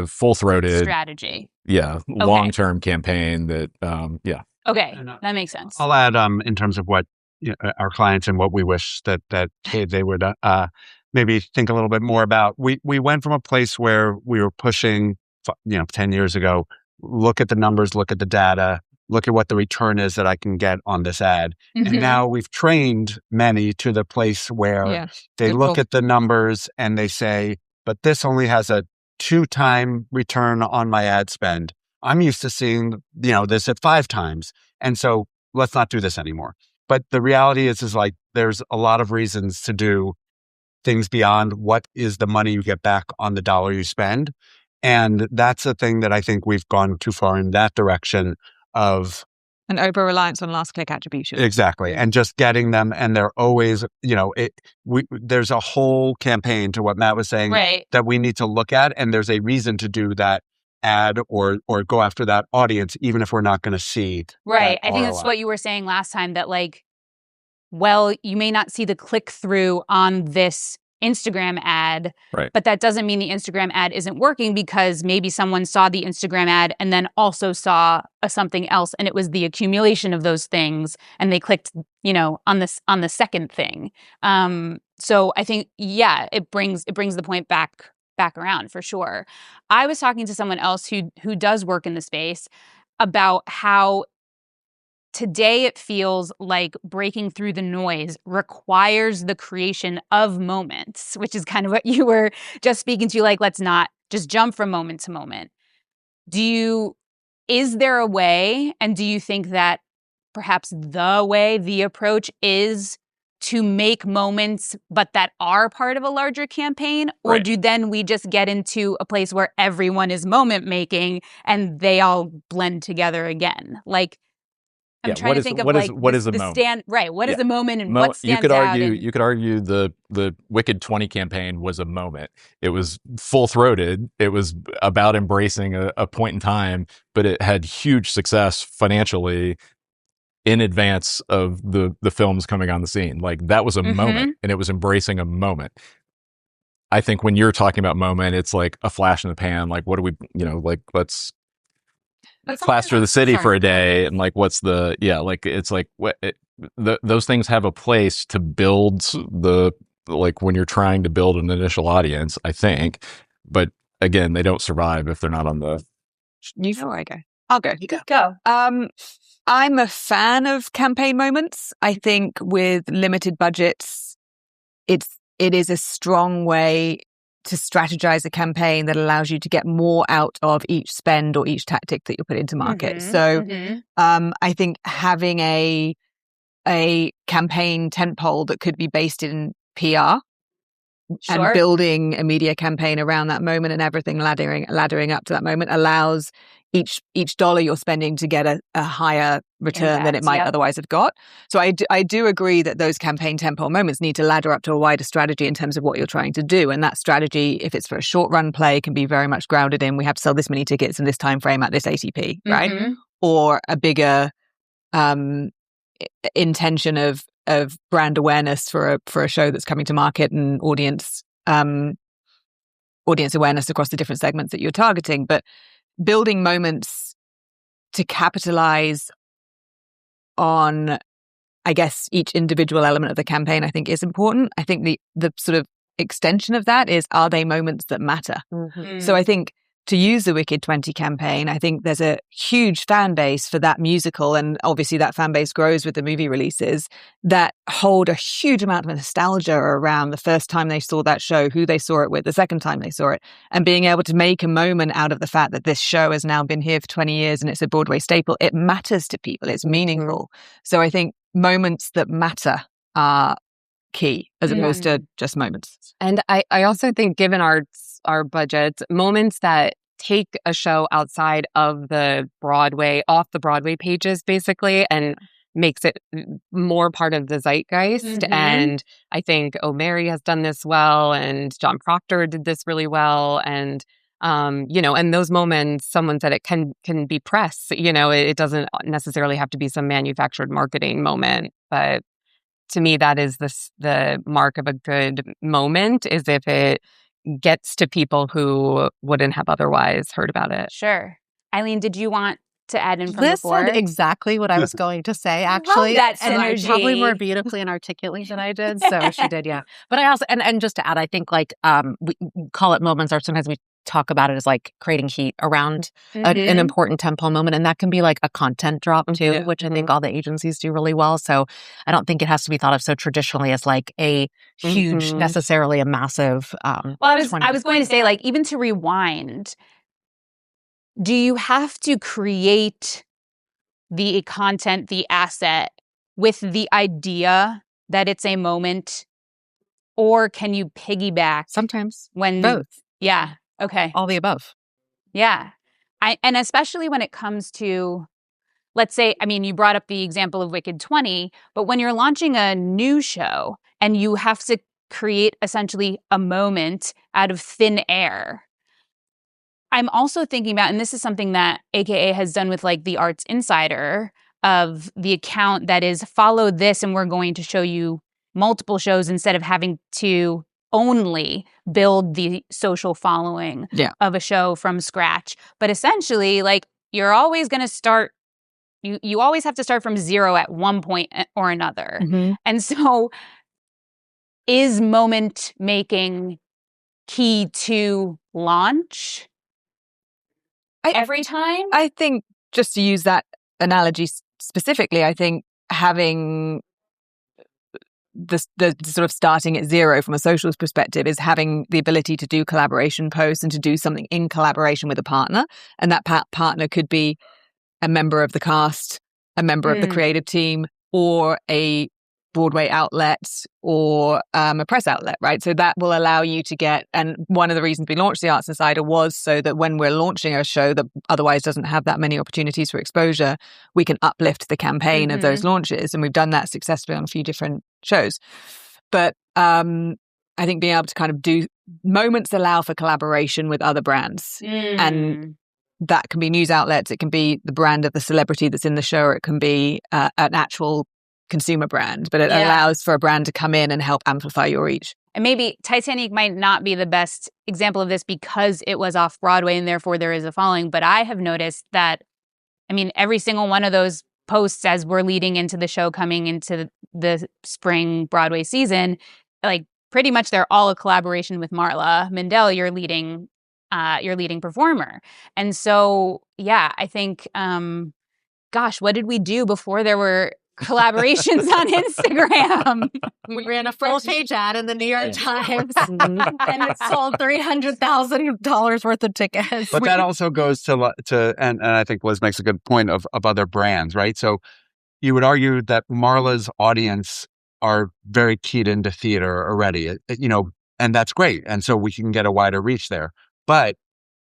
[SPEAKER 2] full-throated
[SPEAKER 1] strategy.
[SPEAKER 2] Long-term campaign that,
[SPEAKER 1] Okay, that makes sense.
[SPEAKER 4] I'll add, in terms of what our clients and what we wish that they would maybe think a little bit more about. We went from a place where we were pushing, 10 years ago, look at the numbers, look at the data, look at what the return is that I can get on this ad. And now we've trained many to the place where they look at the numbers and they say, but this only has a 2-time return on my ad spend. I'm used to seeing, this at 5 times. And so let's not do this anymore. But the reality is like, there's a lot of reasons to do things beyond what is the money you get back on the dollar you spend. And that's a thing that I think we've gone too far in that direction of
[SPEAKER 5] an over-reliance on last click attribution.
[SPEAKER 4] Exactly. And just getting them, and they're always, there's a whole campaign, to what Matt was saying, that we need to look at, and there's a reason to do that ad or go after that audience, even if we're not going to see.
[SPEAKER 1] Right. I think that's what you were saying last time, that like, well, you may not see the click-through on this Instagram ad, but that doesn't mean the Instagram ad isn't working, because maybe someone saw the Instagram ad and then also saw something else, and it was the accumulation of those things, and they clicked, on the second thing. So I think, it brings the point back around for sure. I was talking to someone else who does work in the space about how today it feels like breaking through the noise requires the creation of moments, which is kind of what you were just speaking to, like, let's not just jump from moment to moment. Is there a way, and do you think that perhaps the approach is to make moments, but that are part of a larger campaign? Or do then we just get into a place where everyone is moment making and they all blend together again? Like, I'm trying to think of
[SPEAKER 2] what is a moment?
[SPEAKER 1] What is a moment, and what stands out?
[SPEAKER 2] You could argue the Wicked 20 campaign was a moment. It was full-throated. It was about embracing a point in time, but it had huge success financially in advance of the films coming on the scene. Like, that was a moment, and it was embracing a moment. I think when you're talking about moment, it's like a flash in the pan. Like, what do we, let's plaster the city for a day, and like, what's the it's like those things have a place to build when you're trying to build an initial audience, I think, but again, they don't survive if they're not on the.
[SPEAKER 5] You know where I go. I'll go.
[SPEAKER 1] You go.
[SPEAKER 5] I'm a fan of campaign moments. I think with limited budgets, it is a strong way to strategize a campaign that allows you to get more out of each spend or each tactic that you put into market. I think having a campaign tentpole that could be based in PR and building a media campaign around that moment and everything laddering up to that moment allows each dollar you're spending to get a higher return than it might otherwise have got. So I do agree that those campaign tempo moments need to ladder up to a wider strategy in terms of what you're trying to do. And that strategy, if it's for a short run play, can be very much grounded in, we have to sell this many tickets in this time frame at this ATP, right? Or a bigger intention of brand awareness for a show that's coming to market, and audience awareness across the different segments that you're targeting. But building moments to capitalize on, I guess, each individual element of the campaign, I think is important. I think the sort of extension of that is, are they moments that matter? So I think to use the Wicked 20 campaign, I think there's a huge fan base for that musical, and obviously that fan base grows with the movie releases, that hold a huge amount of nostalgia around the first time they saw that show, who they saw it with, the second time they saw it, and being able to make a moment out of the fact that this show has now been here for 20 years and it's a Broadway staple. It matters to people. It's meaningful. So I think moments that matter are key as opposed to just moments.
[SPEAKER 3] And I also think, given our budget, moments that take a show outside of the Broadway, off the Broadway pages, basically, and makes it more part of the zeitgeist.
[SPEAKER 1] Mhm.
[SPEAKER 3] And I think O'Mary has done this well, and John Proctor did this really well. And and those moments, someone said it can be press. It doesn't necessarily have to be some manufactured marketing moment, but to me, that is the mark of a good moment, is if it gets to people who wouldn't have otherwise heard about it.
[SPEAKER 1] Sure. Ilene, did you want to add in from
[SPEAKER 6] Liz
[SPEAKER 1] before?
[SPEAKER 6] said exactly what I was going to say, actually.
[SPEAKER 1] that
[SPEAKER 6] and
[SPEAKER 1] synergy.
[SPEAKER 6] probably more beautifully and articulately than I did. So she did, yeah. But I also, and just to add, I think we call it moments, or sometimes we talk about it as like creating heat around an important tentpole moment. And that can be like a content drop too, which I think all the agencies do really well. So I don't think it has to be thought of so traditionally as like a huge, necessarily a massive.
[SPEAKER 1] Well, I was going to say, like, even to rewind, do you have to create the content, the asset, with the idea that it's a moment, or can you piggyback
[SPEAKER 6] Sometimes
[SPEAKER 1] when
[SPEAKER 6] both.
[SPEAKER 1] Yeah. Okay.
[SPEAKER 6] All the above.
[SPEAKER 1] Yeah. And especially when it comes to, let's say, I mean, you brought up the example of Wicked 20, but when you're launching a new show and you have to create essentially a moment out of thin air, I'm also thinking about, and this is something that AKA has done with like the Arts Insider, of the account that is follow this and we're going to show you multiple shows instead of having to only build the social following of a show from scratch. But essentially, like, you're always going to start, you always have to start from zero at one point or another. And so is moment making key to launch every time?
[SPEAKER 5] I think, just to use that analogy specifically, I think having the sort of starting at zero from a socials perspective is having the ability to do collaboration posts and to do something in collaboration with a partner. And that partner could be a member of the cast, a member of the creative team, or a Broadway outlet, or a press outlet, right? So that will allow you to get, and one of the reasons we launched the Arts Insider was so that when we're launching a show that otherwise doesn't have that many opportunities for exposure, we can uplift the campaign of those launches. And we've done that successfully on a few different shows. But I think being able to kind of do moments allow for collaboration with other brands. And that can be news outlets, it can be the brand of the celebrity that's in the show, or it can be an actual consumer brand, but it allows for a brand to come in and help amplify your reach.
[SPEAKER 1] And maybe Titanic might not be the best example of this because it was off Broadway and therefore there is a following. But I have noticed that, I mean, every single one of those posts as we're leading into the show coming into the spring Broadway season, like pretty much they're all a collaboration with Marla Mindell, your leading performer. And so, yeah, I think, gosh, what did we do before there were collaborations on Instagram?
[SPEAKER 6] We ran a full-page ad in the New York Times, and it sold $300,000 worth of tickets.
[SPEAKER 4] But that also goes to and I think Liz makes a good point of other brands, right? So you would argue that Marla's audience are very keyed into theater already, and that's great. And so we can get a wider reach there. But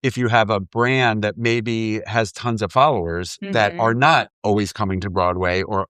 [SPEAKER 4] if you have a brand that maybe has tons of followers that are not always coming to Broadway or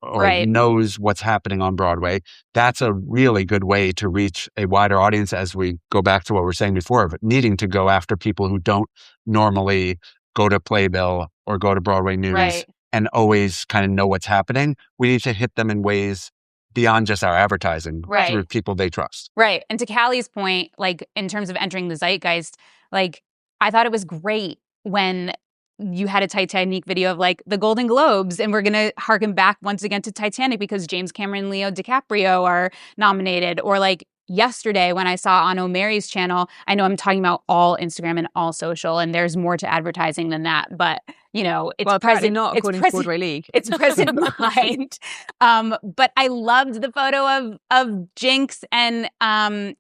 [SPEAKER 4] knows what's happening on Broadway, that's a really good way to reach a wider audience, as we go back to what we were saying before, of needing to go after people who don't normally go to Playbill or go to Broadway News and always kind of know what's happening. We need to hit them in ways beyond just our advertising through people they trust.
[SPEAKER 1] Right. And to Callie's point, like in terms of entering the zeitgeist, like I thought it was great when you had a Titanic video of like the Golden Globes, and we're going to harken back once again to Titanic because James Cameron and Leo DiCaprio are nominated. Or like yesterday when I saw on O'Mary's channel, I know I'm talking about all Instagram and all social, and there's more to advertising than that, but it's present.
[SPEAKER 5] Not according to Broadway League.
[SPEAKER 1] It's present mind. But I loved the photo of Jinx and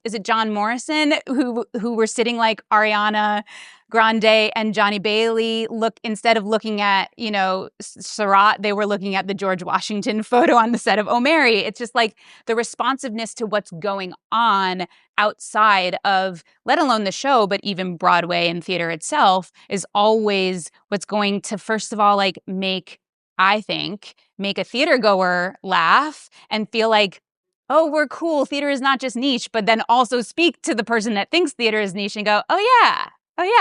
[SPEAKER 1] is it John Morrison who were sitting like Ariana Grande and Johnny Bailey instead of looking at, Surratt, they were looking at the George Washington photo on the set of Oh Mary. It's just like the responsiveness to what's going on outside of, let alone the show, but even Broadway and theater itself is always what's going to, first of all, like make a theater goer laugh and feel like, oh, we're cool. Theater is not just niche, but then also speak to the person that thinks theater is niche and go, oh yeah,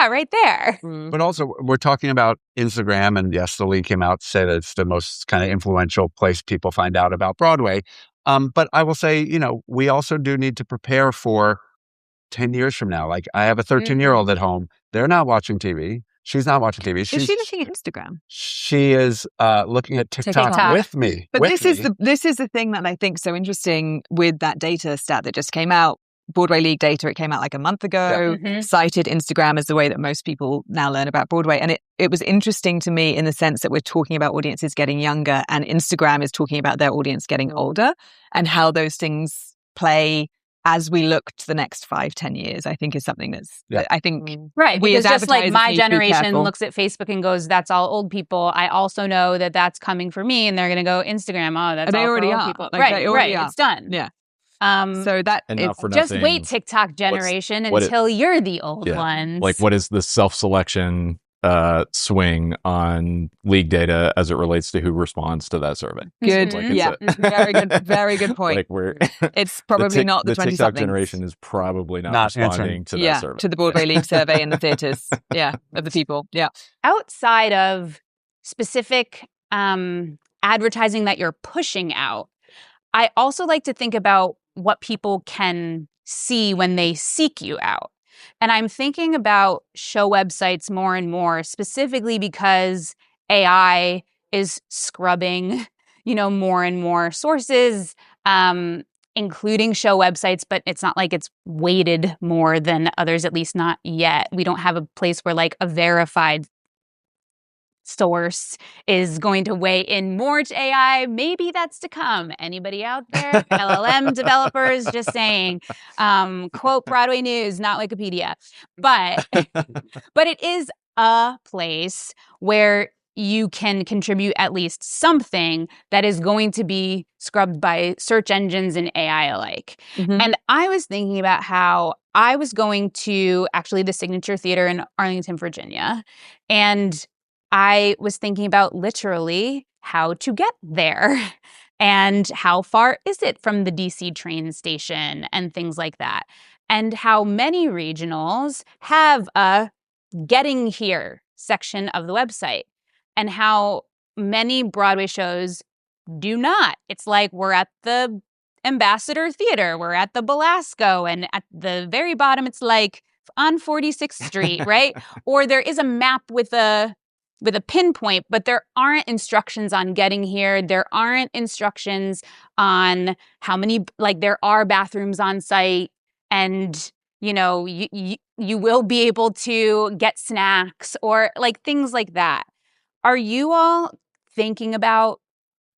[SPEAKER 1] right there.
[SPEAKER 4] But also, we're talking about Instagram, and yes, the lead came out to say that it's the most kind of influential place people find out about Broadway. But I will say, we also do need to prepare for 10 years from now. Like, I have a 13-year-old at home. They're not watching TV. She's not watching TV.
[SPEAKER 5] Is she looking at Instagram?
[SPEAKER 4] She is looking at TikTok with me.
[SPEAKER 5] But this is the thing that I think so interesting with that data stat that just came out. Broadway League data, it came out like a month ago, cited Instagram as the way that most people now learn about Broadway. And it was interesting to me in the sense that we're talking about audiences getting younger and Instagram is talking about their audience getting older and how those things play as we look to the next 5-10 years, I think is something that's, I think,
[SPEAKER 1] right.
[SPEAKER 5] We
[SPEAKER 1] because
[SPEAKER 5] as
[SPEAKER 1] just like my
[SPEAKER 5] advertisers need to be
[SPEAKER 1] generation
[SPEAKER 5] careful.
[SPEAKER 1] looks at Facebook and goes, that's all old people. I also know that that's coming for me. And they're going to go Instagram. Oh, that's
[SPEAKER 5] And
[SPEAKER 1] all
[SPEAKER 5] they already
[SPEAKER 1] for old
[SPEAKER 5] are.
[SPEAKER 1] people.
[SPEAKER 5] Like, they already are.
[SPEAKER 1] It's done.
[SPEAKER 5] Yeah.
[SPEAKER 1] So
[SPEAKER 5] that
[SPEAKER 2] And not for
[SPEAKER 1] just
[SPEAKER 2] nothing,
[SPEAKER 1] wait, TikTok generation, until you're the old ones.
[SPEAKER 2] Like, what is the self-selection swing on league data as it relates to who responds to that survey?
[SPEAKER 5] Good.
[SPEAKER 2] Like
[SPEAKER 5] Very good point.
[SPEAKER 2] Like
[SPEAKER 5] it's probably not the 20-somethings.
[SPEAKER 2] TikTok generation is probably not responding to that survey.
[SPEAKER 5] To the Broadway League survey in the theaters. Of the people. Yeah.
[SPEAKER 1] Outside of specific advertising that you're pushing out, I also like to think about what people can see when they seek you out. And I'm thinking about show websites more and more, specifically because AI is scrubbing, more and more sources, including show websites, but it's not like it's weighted more than others, at least not yet. We don't have a place where like a verified source is going to weigh in more to AI. Maybe that's to come. Anybody out there? LLM developers, just saying. Quote Broadway News, not Wikipedia. But it is a place where you can contribute at least something that is going to be scrubbed by search engines and AI alike. And I was thinking about how I was going to actually the Signature Theater in Arlington, Virginia, and I was thinking about literally how to get there and how far is it from the DC train station and things like that. And how many regionals have a getting here section of the website and how many Broadway shows do not. It's like we're at the Ambassador Theater, we're at the Belasco, and at the very bottom it's like on 46th Street, right? Or there is a map with a pinpoint, but there aren't instructions on getting here. There aren't instructions on how many, like there are bathrooms on site and, you will be able to get snacks or like things like that. Are you all thinking about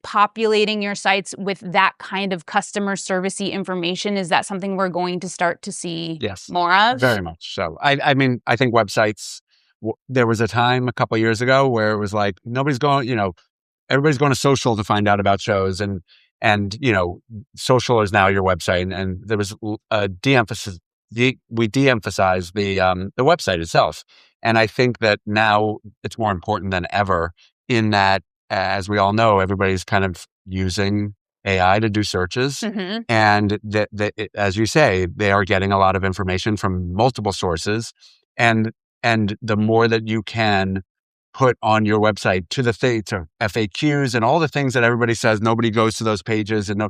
[SPEAKER 1] populating your sites with that kind of customer servicey information? Is that something we're going to start to see more of?
[SPEAKER 4] Very much so. I mean, I think websites, there was a time a couple of years ago where it was like nobody's going, everybody's going to social to find out about shows, and social is now your website, and there was a de-emphasis. We de-emphasize the website itself, and I think that now it's more important than ever in that, as we all know, everybody's kind of using AI to do searches, and as you say, they are getting a lot of information from multiple sources, and the more that you can put on your website to FAQs and all the things that everybody says, nobody goes to those pages, and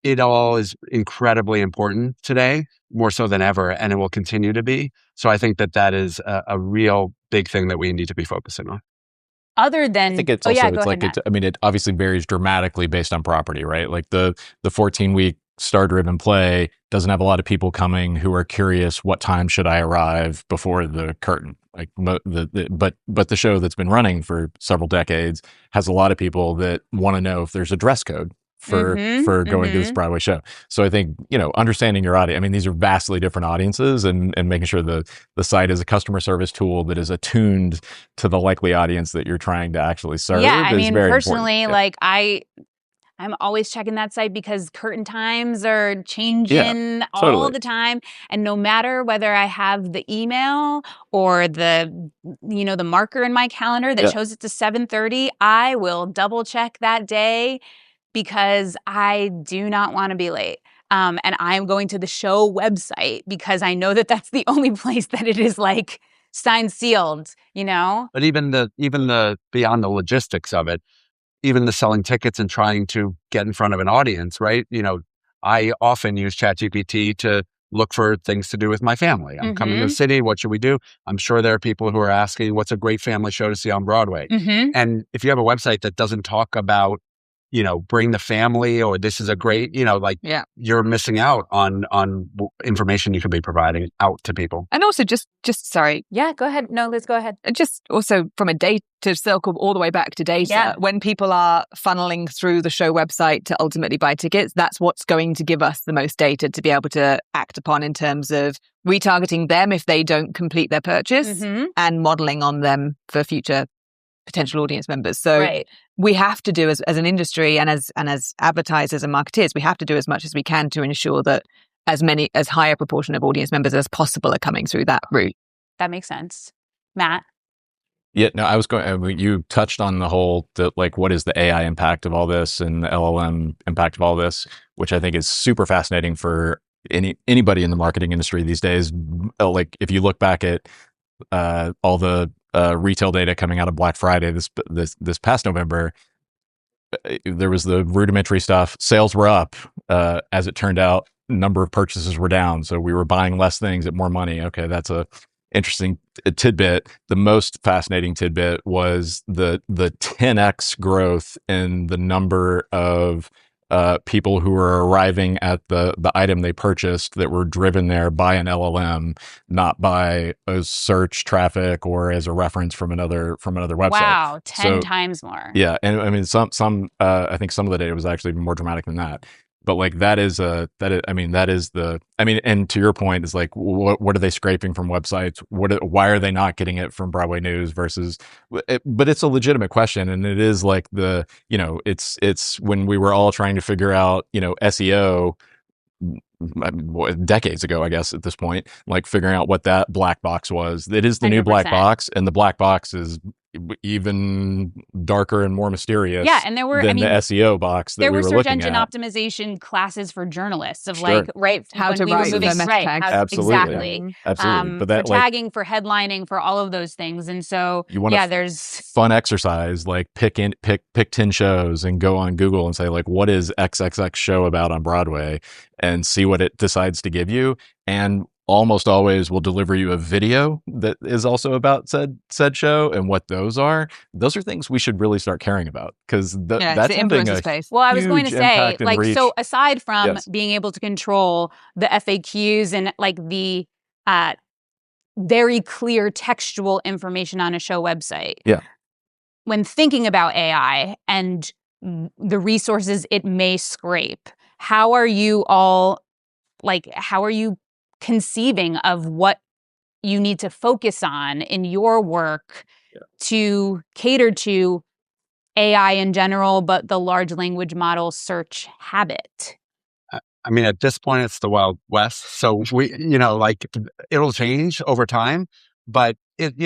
[SPEAKER 4] it all is incredibly important today, more so than ever, and it will continue to be. So I think that is a real big thing that we need to be focusing on.
[SPEAKER 1] Other than,
[SPEAKER 2] I think it's it obviously varies dramatically based on property, right? Like the 14-week star-driven play doesn't have a lot of people coming who are curious, what time should I arrive before the curtain? Like but the show that's been running for several decades has a lot of people that want to know if there's a dress code for going to this Broadway show. So I think, understanding your audience, I mean, these are vastly different audiences, and making sure the site is a customer service tool that is attuned to the likely audience that you're trying to actually serve.
[SPEAKER 1] Yeah, I
[SPEAKER 2] is
[SPEAKER 1] mean,
[SPEAKER 2] very
[SPEAKER 1] personally,
[SPEAKER 2] important.
[SPEAKER 1] I'm always checking that site because curtain times are changing all the time. And no matter whether I have the email or the marker in my calendar that shows it to 7:30, I will double check that day because I do not want to be late. And I'm going to the show website because I know that that's the only place that it is signed, sealed,
[SPEAKER 4] But even the beyond the logistics of it, even the selling tickets and trying to get in front of an audience, right? I often use ChatGPT to look for things to do with my family. I'm coming to the city. What should we do? I'm sure there are people who are asking, what's a great family show to see on Broadway? And if you have a website that doesn't talk about, bring the family, or this is a great, you're missing out on information you could be providing out to people.
[SPEAKER 5] And also just sorry.
[SPEAKER 1] Yeah, go ahead. No, let's go ahead.
[SPEAKER 5] Just also from a data circle all the way back to data, when people are funneling through the show website to ultimately buy tickets, that's what's going to give us the most data to be able to act upon in terms of retargeting them if they don't complete their purchase and modeling on them for future potential audience members. So we have to do as an industry and as advertisers and marketeers, we have to do as much as we can to ensure that as high a proportion of audience members as possible are coming through that route.
[SPEAKER 1] That makes sense. Matt?
[SPEAKER 2] Yeah, no, I was going, you touched on the whole, what is the AI impact of all this and the LLM impact of all this, which I think is super fascinating for anybody in the marketing industry these days. If you look back at all the retail data coming out of Black Friday this past November, there was the rudimentary stuff. Sales were up. As it turned out, number of purchases were down. So we were buying less things at more money. Okay, that's a interesting tidbit. The most fascinating tidbit was the 10x growth in the number of people who were arriving at the item they purchased that were driven there by an LLM, not by a search traffic or as a reference from another website.
[SPEAKER 1] Wow, 10 times more.
[SPEAKER 2] Yeah, and I mean some I think some of the data was actually even more dramatic than that. But and to your point, is what are they scraping from websites? Why are they not getting it from Broadway News versus? But it's a legitimate question, and it is it's when we were all trying to figure out SEO decades ago, I guess at this point, figuring out what that black box was. It is the 100%. New black box, and the black box is even darker and more mysterious.
[SPEAKER 1] Yeah, and there were
[SPEAKER 2] the SEO box that we were looking at.
[SPEAKER 1] There were search engine optimization classes for journalists of
[SPEAKER 5] how to write meta tags.
[SPEAKER 1] Exactly.
[SPEAKER 2] Absolutely.
[SPEAKER 1] But that for tagging, for headlining, for all of those things. And so there's
[SPEAKER 2] fun exercise, pick 10 shows and go on Google and say what is XXX show about on Broadway, and see what it decides to give you. And almost always will deliver you a video that is also about said show, and what those are things we should really start caring about, because that's having a space.
[SPEAKER 1] Well, I was going to say, so aside from being able to control the FAQs and the very clear textual information on a show website, when thinking about AI and the resources it may scrape, how are you conceiving of what you need to focus on in your work to cater to AI in general, but the large language model search habit?
[SPEAKER 4] I mean, at this point, it's the Wild West. So it'll change over time, but it's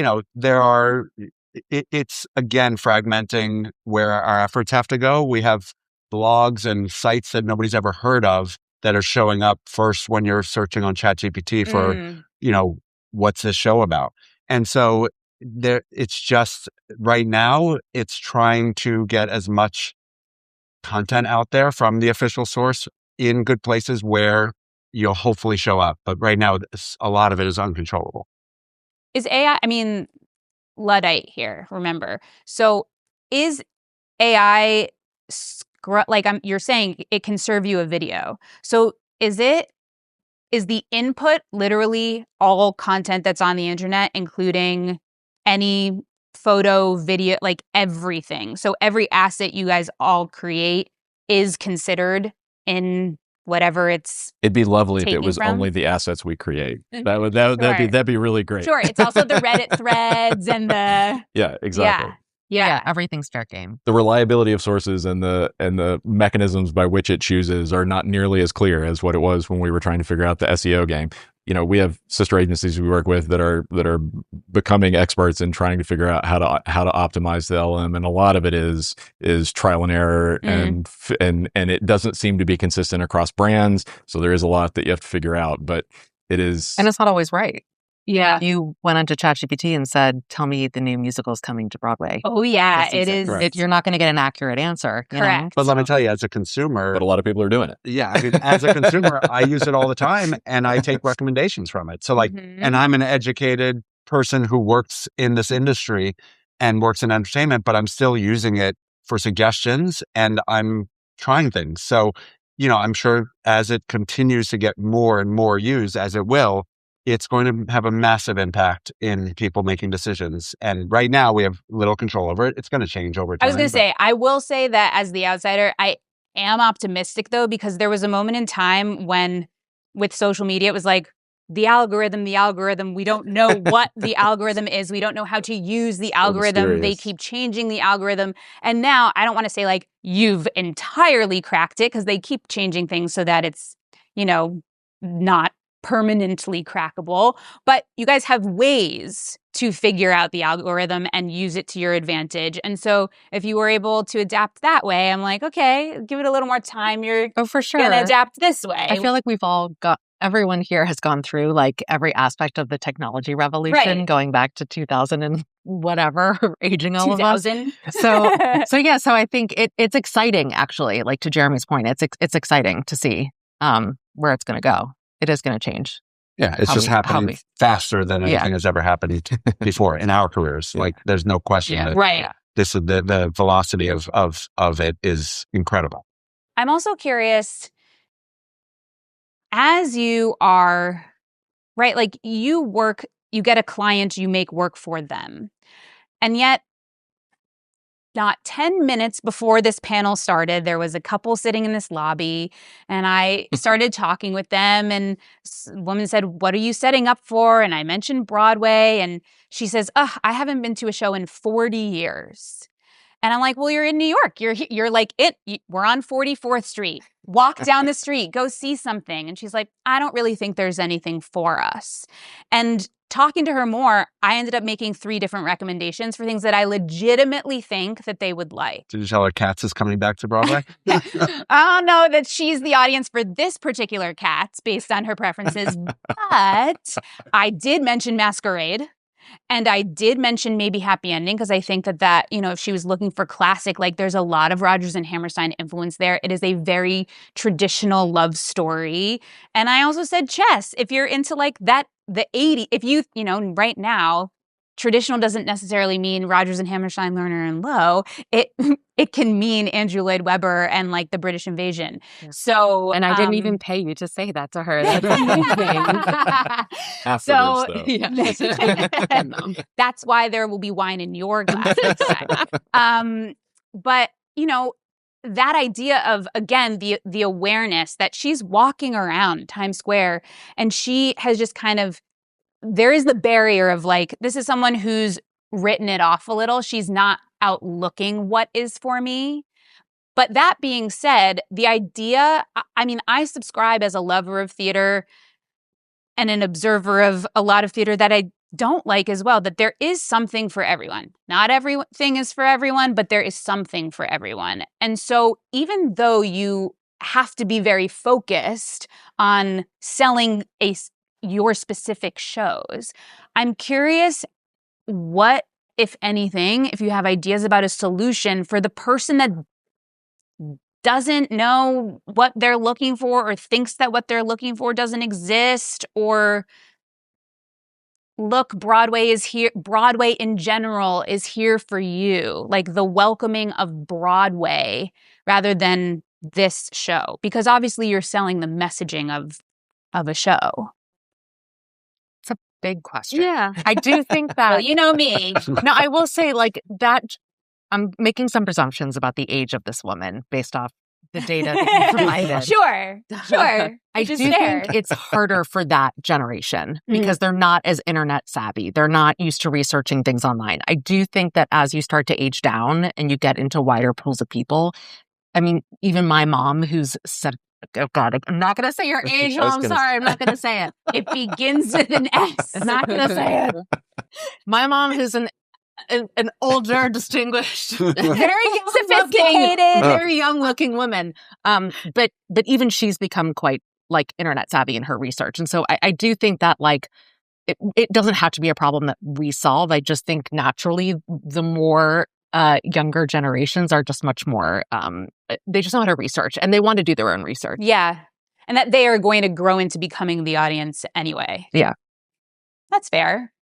[SPEAKER 4] again, fragmenting where our efforts have to go. We have blogs and sites that nobody's ever heard of that are showing up first when you're searching on ChatGPT for, what's this show about? And so it's just right now, it's trying to get as much content out there from the official source in good places where you'll hopefully show up. But right now, a lot of it is uncontrollable.
[SPEAKER 1] Is AI, Luddite here, remember. So is AI you're saying it can serve you a video. So is the input literally all content that's on the internet, including any photo, video, everything? So every asset you guys all create is considered in whatever it's
[SPEAKER 2] It'd be lovely if it
[SPEAKER 1] taking
[SPEAKER 2] was
[SPEAKER 1] from.
[SPEAKER 2] only the assets we create.
[SPEAKER 1] Sure.
[SPEAKER 2] That'd be really great.
[SPEAKER 1] Sure, it's also the Reddit threads and the
[SPEAKER 2] Yeah, exactly.
[SPEAKER 1] yeah.
[SPEAKER 6] Everything's fair game.
[SPEAKER 2] The reliability of sources and the mechanisms by which it chooses are not nearly as clear as what it was when we were trying to figure out the SEO game. You know, we have sister agencies we work with that are becoming experts in trying to figure out how to optimize the LM, and a lot of it is trial and error, and it doesn't seem to be consistent across brands. So there is a lot that you have to figure out, but it is,
[SPEAKER 6] And it's not always right.
[SPEAKER 5] Yeah.
[SPEAKER 6] You went onto ChatGPT and said, "Tell me the new musical's coming to Broadway."
[SPEAKER 1] Oh yeah,
[SPEAKER 6] This
[SPEAKER 1] it
[SPEAKER 6] season.
[SPEAKER 1] is.
[SPEAKER 6] You're not going to get an accurate answer. You know?
[SPEAKER 1] Correct.
[SPEAKER 4] But let me tell you, as a consumer,
[SPEAKER 2] but a lot of people are doing it.
[SPEAKER 4] yeah, I mean, as a consumer, I use it all the time and I take recommendations from it. So like, and I'm an educated person who works in this industry and works in entertainment, but I'm still using it for suggestions and I'm trying things. So, you know, I'm sure as it continues to get more and more used, as it will, it's going to have a massive impact in people making decisions. And right now we have little control over it. It's going to change over time.
[SPEAKER 1] I was going to say, I will say that as the outsider, I am optimistic though, because there was a moment in time when with social media, it was like the algorithm, we don't know what the algorithm is. We don't know how to use the algorithm. They keep changing the algorithm. And now I don't want to say like you've entirely cracked it because they keep changing things so that it's, you know, not permanently crackable, but you guys have ways to figure out the algorithm and use it to your advantage. And so if you were able to adapt that way, I'm like, okay, give it a little more time. You're
[SPEAKER 6] for sure
[SPEAKER 1] going to adapt this way.
[SPEAKER 6] I feel like everyone here has gone through like every aspect of the technology revolution, going back to 2000 and whatever, aging all
[SPEAKER 1] 2000.
[SPEAKER 6] of us. So I think it's exciting, actually. Like to Jeremy's point, it's exciting to see where it's going to go. It is going to change.
[SPEAKER 4] Yeah, it's just happening faster than anything has ever happened before in our careers. Like, there's no question that this is the velocity of it is incredible.
[SPEAKER 1] I'm also curious, as you are, right, like you get a client, you make work for them. And yet, not 10 minutes before this panel started, there was a couple sitting in this lobby, and I started talking with them, and a woman said, "What are you setting up for?" And I mentioned Broadway, and she says, "I haven't been to a show in 40 years." And I'm like, "Well, you're in New York. You're like it. We're on 44th Street. Walk down the street. Go see something." And she's like, "I don't really think there's anything for us." And talking to her more, I ended up making 3 different recommendations for things that I legitimately think that they would like.
[SPEAKER 4] Did you tell her Cats is coming back to Broadway?
[SPEAKER 1] I don't know that she's the audience for this particular Cats based on her preferences, but I did mention Masquerade. And I did mention maybe Happy Ending because I think that, you know, if she was looking for classic, like there's a lot of Rodgers and Hammerstein influence there. It is a very traditional love story. And I also said Chess. If you're into like that, the 80s, if you know, right now, traditional doesn't necessarily mean Rodgers and Hammerstein, Lerner and Lowe. It can mean Andrew Lloyd Webber and like the British Invasion. Yeah. So,
[SPEAKER 6] and I didn't even pay you to say that to her.
[SPEAKER 1] That's why there will be wine in your glass next time. But you know, that idea of, again, the awareness that she's walking around Times Square and she has just kind of, there is the barrier of like, this is someone who's written it off a little. She's not out looking what is for me. But that being said, the idea, I mean, I subscribe as a lover of theater and an observer of a lot of theater that I don't like as well, that there is something for everyone. Not everything is for everyone, but there is something for everyone. And so even though you have to be very focused on selling your specific shows, I'm curious what, if anything, if you have ideas about a solution for the person that doesn't know what they're looking for or thinks that what they're looking for doesn't exist, or look, Broadway is here. Broadway in general is here for you. Like the welcoming of Broadway rather than this show, because obviously you're selling the messaging of a show.
[SPEAKER 6] It's a big question.
[SPEAKER 5] Yeah.
[SPEAKER 6] I do think that.
[SPEAKER 1] Well, you know me.
[SPEAKER 6] No, I will say like that. I'm making some presumptions about the age of this woman based off the data that you provided.
[SPEAKER 1] Sure.
[SPEAKER 6] I do think it's harder for that generation because they're not as internet savvy. They're not used to researching things online. I do think that as you start to age down and you get into wider pools of people, I mean, even my mom who's said, oh God, I'm not going to say your age, Mom. Sorry, I'm not going to say it.
[SPEAKER 1] It begins with an S.
[SPEAKER 6] I'm not going to say it. My mom who's an older, distinguished, very
[SPEAKER 1] sophisticated,
[SPEAKER 6] very young-looking woman. But even she's become quite like internet savvy in her research, and so I do think that like it doesn't have to be a problem that we solve. I just think naturally the more younger generations are just much more. They just know how to research, and they want to do their own research.
[SPEAKER 1] Yeah, and that they are going to grow into becoming the audience anyway.
[SPEAKER 6] Yeah,
[SPEAKER 1] that's fair.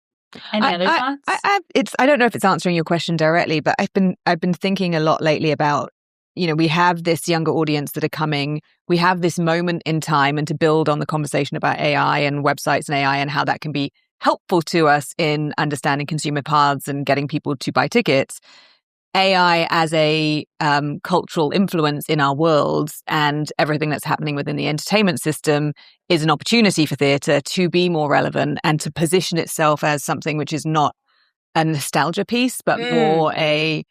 [SPEAKER 1] Any other thoughts?
[SPEAKER 5] I don't know if it's answering your question directly, but I've been thinking a lot lately about, we have this younger audience that are coming. We have this moment in time, and to build on the conversation about AI and websites and AI and how that can be helpful to us in understanding consumer paths and getting people to buy tickets. AI as a cultural influence in our worlds and everything that's happening within the entertainment system is an opportunity for theatre to be more relevant and to position itself as something which is not a nostalgia piece, but more a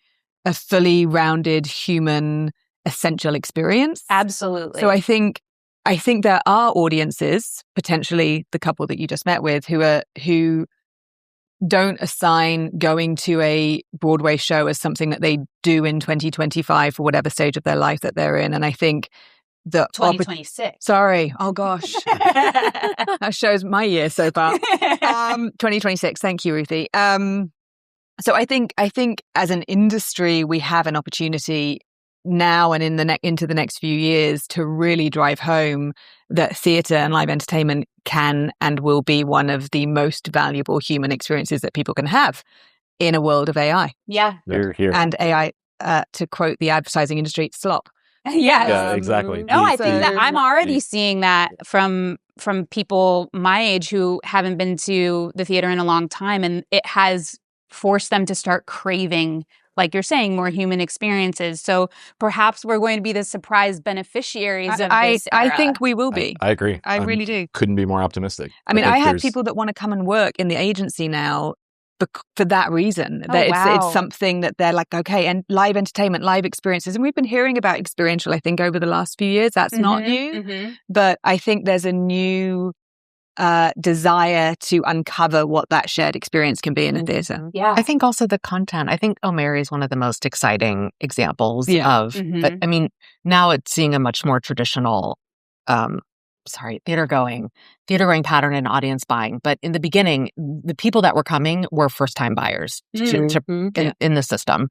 [SPEAKER 5] fully rounded human essential experience.
[SPEAKER 1] Absolutely.
[SPEAKER 5] So I think there are audiences, potentially the couple that you just met with, who don't assign going to a Broadway show as something that they do in 2025 for whatever stage of their life that they're in. And I think the
[SPEAKER 1] 2026.
[SPEAKER 5] Sorry. Oh gosh. That shows my year so far. 2026. Thank you, Ruthie. So I think as an industry, we have an opportunity now and into the next few years to really drive home that theatre and live entertainment can and will be one of the most valuable human experiences that people can have in a world of AI.
[SPEAKER 1] Yeah.
[SPEAKER 2] They're here.
[SPEAKER 5] And AI, to quote the advertising industry, slop.
[SPEAKER 2] Yeah, exactly.
[SPEAKER 1] No, I think that I'm already seeing that from people my age who haven't been to the theater in a long time, and it has forced them to start craving, like you're saying, more human experiences. So perhaps we're going to be the surprise beneficiaries of this era.
[SPEAKER 5] I think we will be.
[SPEAKER 2] I agree.
[SPEAKER 5] I really do.
[SPEAKER 2] Couldn't be more optimistic.
[SPEAKER 5] I mean, I have people that want to come and work in the agency now for that reason.
[SPEAKER 1] Oh,
[SPEAKER 5] that
[SPEAKER 1] wow.
[SPEAKER 5] It's something that they're like, okay, and live entertainment, live experiences. And we've been hearing about experiential, I think, over the last few years. That's not new. But I think there's a new desire to uncover what that shared experience can be in a theatre.
[SPEAKER 1] Yeah.
[SPEAKER 6] I think also the content. I think O'Mary is one of the most exciting examples of, but I mean, now it's seeing a much more traditional, theater going pattern in audience buying. But in the beginning, the people that were coming were first time buyers in the system.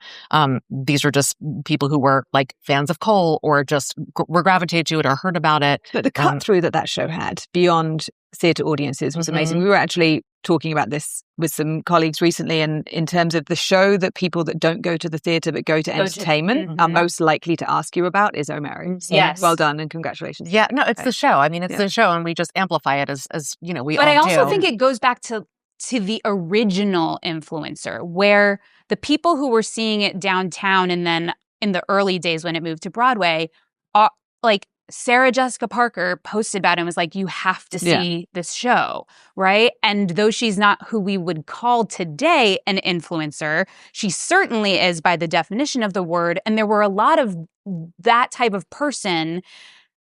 [SPEAKER 6] These were just people who were like fans of Cole or just were gravitated to it or heard about it.
[SPEAKER 5] But the cut through that show had beyond theatre audiences was amazing. We were actually talking about this with some colleagues recently, and in terms of the show that people that don't go to the theatre but go to entertainment are most likely to ask you about is O'Mary. So
[SPEAKER 1] yes.
[SPEAKER 5] Well done and congratulations.
[SPEAKER 6] Yeah, no, it's the show. I mean, it's the show, and we just amplify it as we
[SPEAKER 1] But
[SPEAKER 6] all
[SPEAKER 1] I also
[SPEAKER 6] do.
[SPEAKER 1] think it goes back to the original influencer, where the people who were seeing it downtown and then in the early days when it moved to Broadway, are like Sarah Jessica Parker posted about it and was like, you have to see this show, right? And though she's not who we would call today an influencer, she certainly is by the definition of the word. And there were a lot of that type of person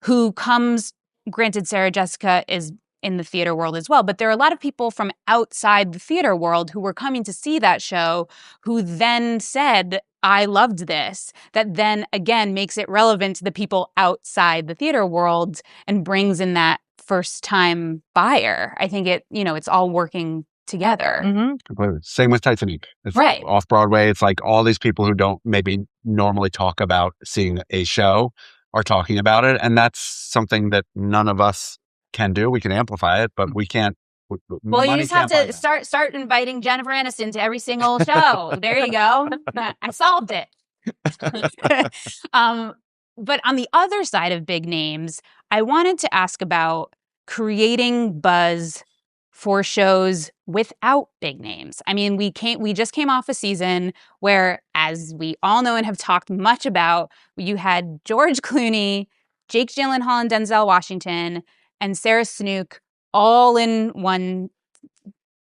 [SPEAKER 1] who comes, granted Sarah Jessica is in the theater world as well, but there are a lot of people from outside the theater world who were coming to see that show who then said, I loved this, that then again makes it relevant to the people outside the theater world and brings in that first time buyer. I think it's all working together.
[SPEAKER 4] Completely. Same with Titanic. It's
[SPEAKER 1] right.
[SPEAKER 4] Off Broadway. It's like all these people who don't maybe normally talk about seeing a show are talking about it. And that's something that none of us can do. We can amplify it, but we can't.
[SPEAKER 1] Well, you just have to start inviting Jennifer Aniston to every single show. There you go. I solved it. But on the other side of big names, I wanted to ask about creating buzz for shows without big names. I mean, we just came off a season where, as we all know and have talked much about, you had George Clooney, Jake Gyllenhaal and Denzel Washington, and Sarah Snook all in one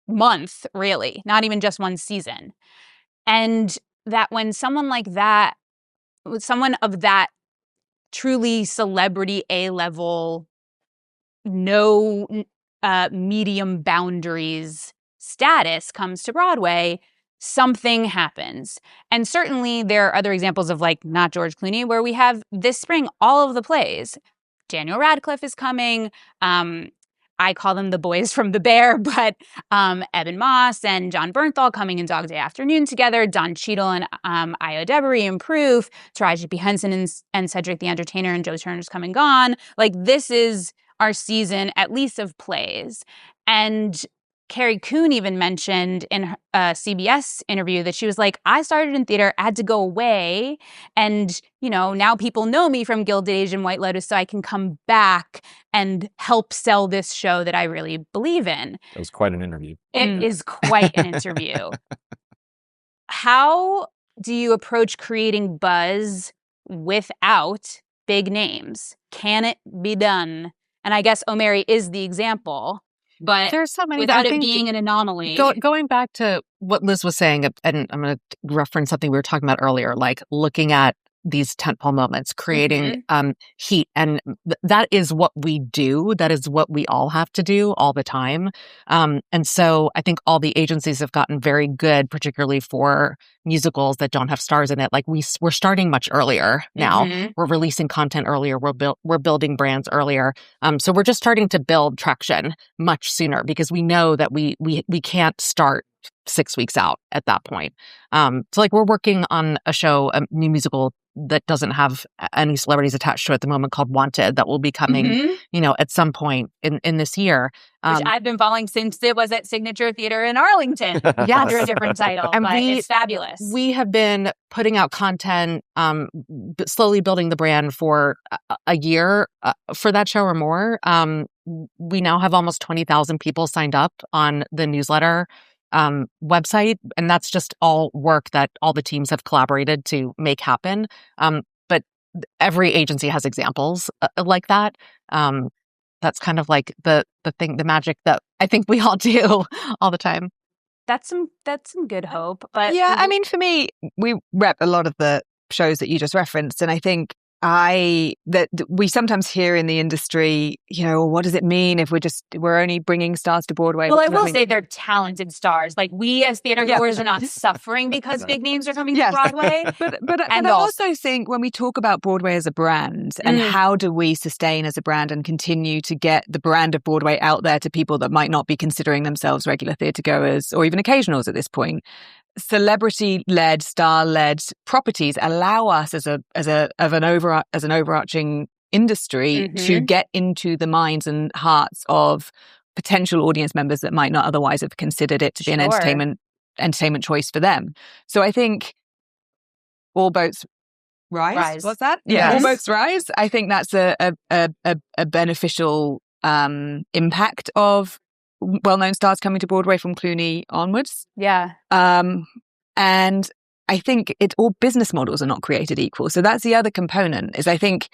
[SPEAKER 1] month, really, not even just one season. And that when someone like that, someone of that truly celebrity A-level, no medium boundaries status comes to Broadway, something happens. And certainly there are other examples of, like, not George Clooney, where we have this spring all of the plays. Daniel Radcliffe is coming. I call them the boys from The Bear, but Eben Moss and John Bernthal coming in Dog Day Afternoon together, Don Cheadle and Io Devery in Proof, Taraji P. Henson and Cedric the Entertainer and Joe Turner's Come and Gone. Like, this is our season, at least, of plays. And Carrie Coon even mentioned in a CBS interview that she was like, I started in theater, had to go away, and, you know, now people know me from Gilded Age and White Lotus, so I can come back and help sell this show that I really believe in.
[SPEAKER 2] That was quite an interview.
[SPEAKER 1] It is quite an interview. How do you approach creating buzz without big names? Can it be done? And I guess Omeri is the example. But
[SPEAKER 6] there's so many
[SPEAKER 1] without it being an anomaly.
[SPEAKER 6] Going back to what Liz was saying, and I'm going to reference something we were talking about earlier, like looking at these tentpole moments, creating heat. And that is what we do. That is what we all have to do all the time. And so I think all the agencies have gotten very good, particularly for musicals that don't have stars in it. Like we're starting much earlier now. We're releasing content earlier. We're building brands earlier. So we're just starting to build traction much sooner because we know that we can't start 6 weeks out at that point. So like we're working on a show, a new musical that doesn't have any celebrities attached to it at the moment called Wanted that will be coming, you know, at some point in this year.
[SPEAKER 1] Which I've been following since it was at Signature Theater in Arlington. Yeah, under a different title, and it's fabulous.
[SPEAKER 6] We have been putting out content, slowly building the brand for a year for that show or more. We now have almost 20,000 people signed up on the newsletter website, and that's just all work that all the teams have collaborated to make happen. But every agency has examples like that. That's kind of like the thing, the magic that I think we all do all the time.
[SPEAKER 1] That's some good hope. But
[SPEAKER 5] yeah, I mean, for me, we rep a lot of the shows that you just referenced, and I think that we sometimes hear in the industry, you know, what does it mean if we're only bringing stars to Broadway?
[SPEAKER 1] Well, I will say they're talented stars. Like, we as theater goers are not suffering because big names are coming to Broadway.
[SPEAKER 5] But I also think when we talk about Broadway as a brand and how do we sustain as a brand and continue to get the brand of Broadway out there to people that might not be considering themselves regular theater goers or even occasionals at this point, celebrity-led, star-led properties allow us as an overarching industry to get into the minds and hearts of potential audience members that might not otherwise have considered it to be an entertainment choice for them. So I think all boats rise. What's that?
[SPEAKER 1] Yes.
[SPEAKER 5] All boats rise. I think that's a beneficial impact of well-known stars coming to Broadway from Clooney onwards.
[SPEAKER 1] Yeah.
[SPEAKER 5] And I think all business models are not created equal. So that's the other component, is I think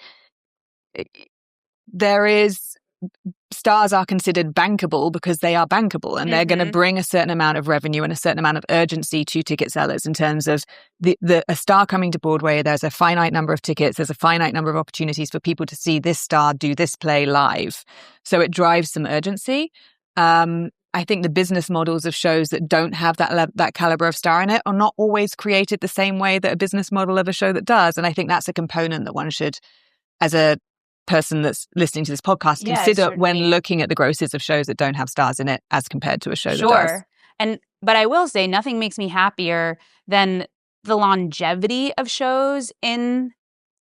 [SPEAKER 5] stars are considered bankable because they are bankable and they're going to bring a certain amount of revenue and a certain amount of urgency to ticket sellers in terms of a star coming to Broadway. There's a finite number of tickets. There's a finite number of opportunities for people to see this star do this play live. So it drives some urgency. I think the business models of shows that don't have that caliber of star in it are not always created the same way that a business model of a show that does. And I think that's a component that one should, as a person that's listening to this podcast, consider when looking at the grosses of shows that don't have stars in it as compared to a show that does.
[SPEAKER 1] But I will say nothing makes me happier than the longevity of shows in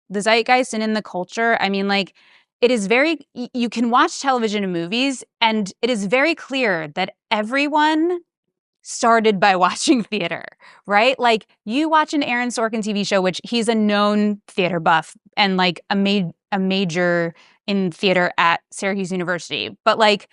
[SPEAKER 1] the zeitgeist and in the culture. I mean, like, it is you can watch television and movies, and it is very clear that everyone started by watching theater, right? Like, you watch an Aaron Sorkin TV show, which he's a known theater buff and like a major in theater at Syracuse University. But like,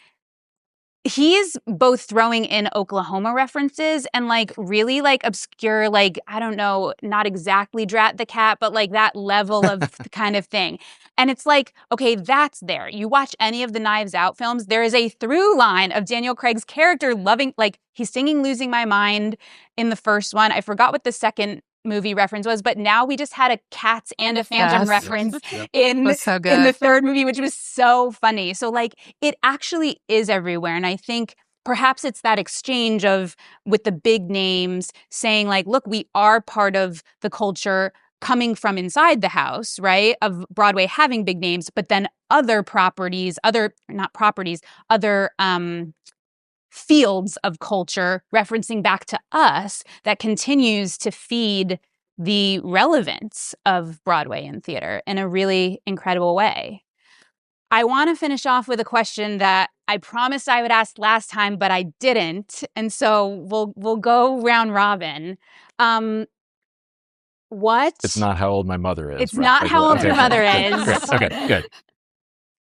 [SPEAKER 1] he's both throwing in Oklahoma references and like really like obscure, like, I don't know, not exactly Drat the Cat, but like that level of kind of thing. And it's like, okay, that's there. You watch any of the Knives Out films, there is a through line of Daniel Craig's character loving, like he's singing Losing My Mind in the first one. I forgot what the second movie reference was, but now we just had a Cats and a Phantom reference in the third movie, which was so funny. So like it actually is everywhere. And I think perhaps it's that exchange of with the big names saying like, look, we are part of the culture coming from inside the house, right? Of Broadway having big names, but then other properties, other fields of culture referencing back to us that continues to feed the relevance of Broadway and theater in a really incredible way. I want to finish off with a question that I promised I would ask last time, but I didn't. And so we'll go round robin. What?
[SPEAKER 2] It's not how old my mother is.
[SPEAKER 1] It's not how old your mother is.
[SPEAKER 2] Great. Okay, good.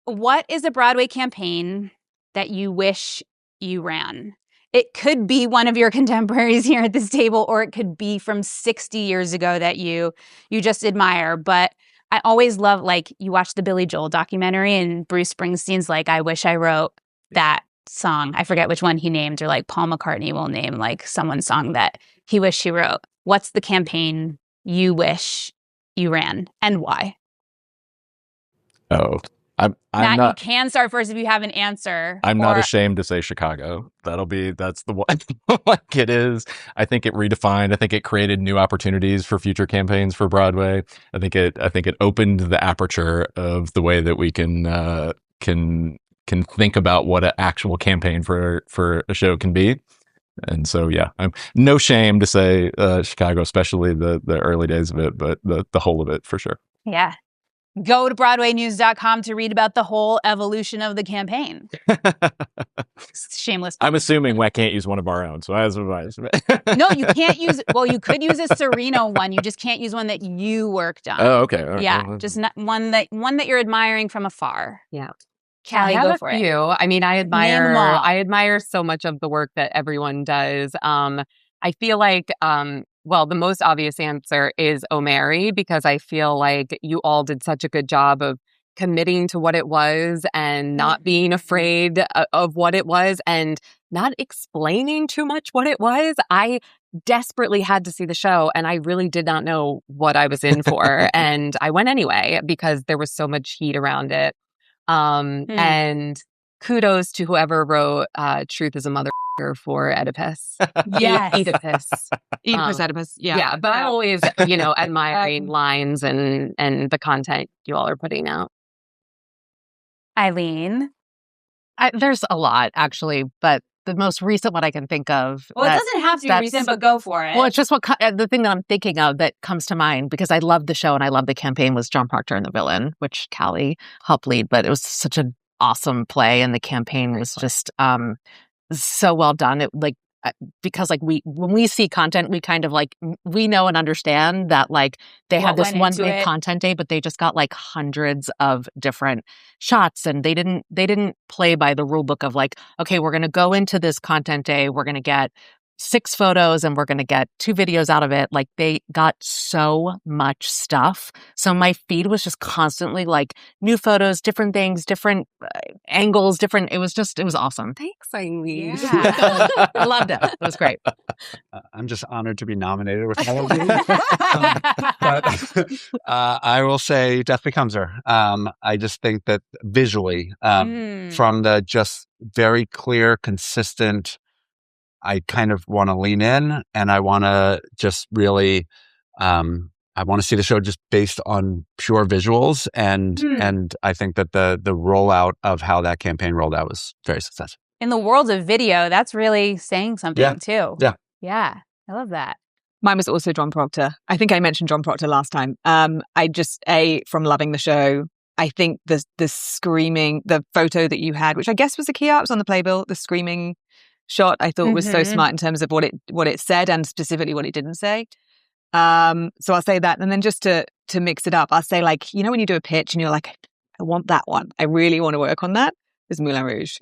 [SPEAKER 1] What is a Broadway campaign that you wish you ran? It could be one of your contemporaries here at this table, or it could be from 60 years ago that you just admire. But I always love, like, you watch the Billy Joel documentary and Bruce Springsteen's like, I wish I wrote that song. I forget which one he named, or like Paul McCartney will name like someone's song that he wished he wrote. What's the campaign you wish you ran and why?
[SPEAKER 2] Oh, I'm
[SPEAKER 1] Matt,
[SPEAKER 2] not.
[SPEAKER 1] You can start first if you have an answer.
[SPEAKER 2] I'm not ashamed to say Chicago. That's the one. Like it is. I think it redefined. I think it created new opportunities for future campaigns for Broadway. I think it opened the aperture of the way that we can think about what an actual campaign for a show can be. And so, yeah, I'm no shame to say Chicago, especially the early days of it, but the whole of it for sure.
[SPEAKER 1] Yeah. Go to BroadwayNews.com to read about the whole evolution of the campaign. Shameless.
[SPEAKER 2] I'm assuming we can't use one of our own, so as advice.
[SPEAKER 1] No, you can't use. Well, you could use a Serino one. You just can't use one that you worked on.
[SPEAKER 2] Oh, okay. All right.
[SPEAKER 1] Yeah, just not one that you're admiring from afar.
[SPEAKER 3] Yeah.
[SPEAKER 1] Callie,
[SPEAKER 3] I
[SPEAKER 1] go
[SPEAKER 3] have
[SPEAKER 1] for
[SPEAKER 3] a
[SPEAKER 1] it.
[SPEAKER 3] few. I mean, I
[SPEAKER 1] Name them all.
[SPEAKER 3] admire so much of the work that everyone does. I feel like, well, the most obvious answer is O'Mary, because I feel like you all did such a good job of committing to what it was and not being afraid of what it was and not explaining too much what it was. I desperately had to see the show and I really did not know what I was in for. And I went anyway because there was so much heat around it. And kudos to whoever wrote Truth is a Mother for Oedipus.
[SPEAKER 1] Yes.
[SPEAKER 3] Oedipus.
[SPEAKER 5] Oedipus. Yeah.
[SPEAKER 3] Yeah, but I always, admiring lines and the content you all are putting out.
[SPEAKER 1] Ilene.
[SPEAKER 6] There's a lot, actually, but the most recent one I can think of.
[SPEAKER 1] Well, it doesn't have to be recent, but go for it.
[SPEAKER 6] Well, it's just the thing that I'm thinking of that comes to mind because I love the show and I love the campaign was John Proctor and the Villain, which Callie helped lead, but it was such an awesome play and the campaign was just so well done. It because when we see content, we kind of we know and understand that they had this one big content day, but they just got hundreds of different shots and they didn't play by the rule book of okay, we're going to go into this content day, we're going to get 6 photos and we're going to get 2 videos out of it. They got so much stuff. So my feed was just constantly new photos, different things, different angles, it was awesome. Thanks, Ilene. Yeah. I loved it. It was great.
[SPEAKER 4] I'm just honored to be nominated with all of you. But I will say Death Becomes Her. I just think that visually, from the just very clear, consistent, I kind of want to lean in and I want to just really, I want to see the show just based on pure visuals. And I think that the rollout of how that campaign rolled out was very successful.
[SPEAKER 1] In the world of video, that's really saying something too.
[SPEAKER 4] Yeah.
[SPEAKER 1] Yeah. I love that.
[SPEAKER 5] Mine was also John Proctor. I think I mentioned John Proctor last time. I just, from loving the show, I think the screaming, the photo that you had, which I guess was a key art, was on the playbill, the screaming shot, I thought was so smart in terms of what it said and specifically what it didn't say. So I'll say that. And then just to mix it up, I'll say when you do a pitch and you're I want that one. I really want to work on that. is Moulin Rouge.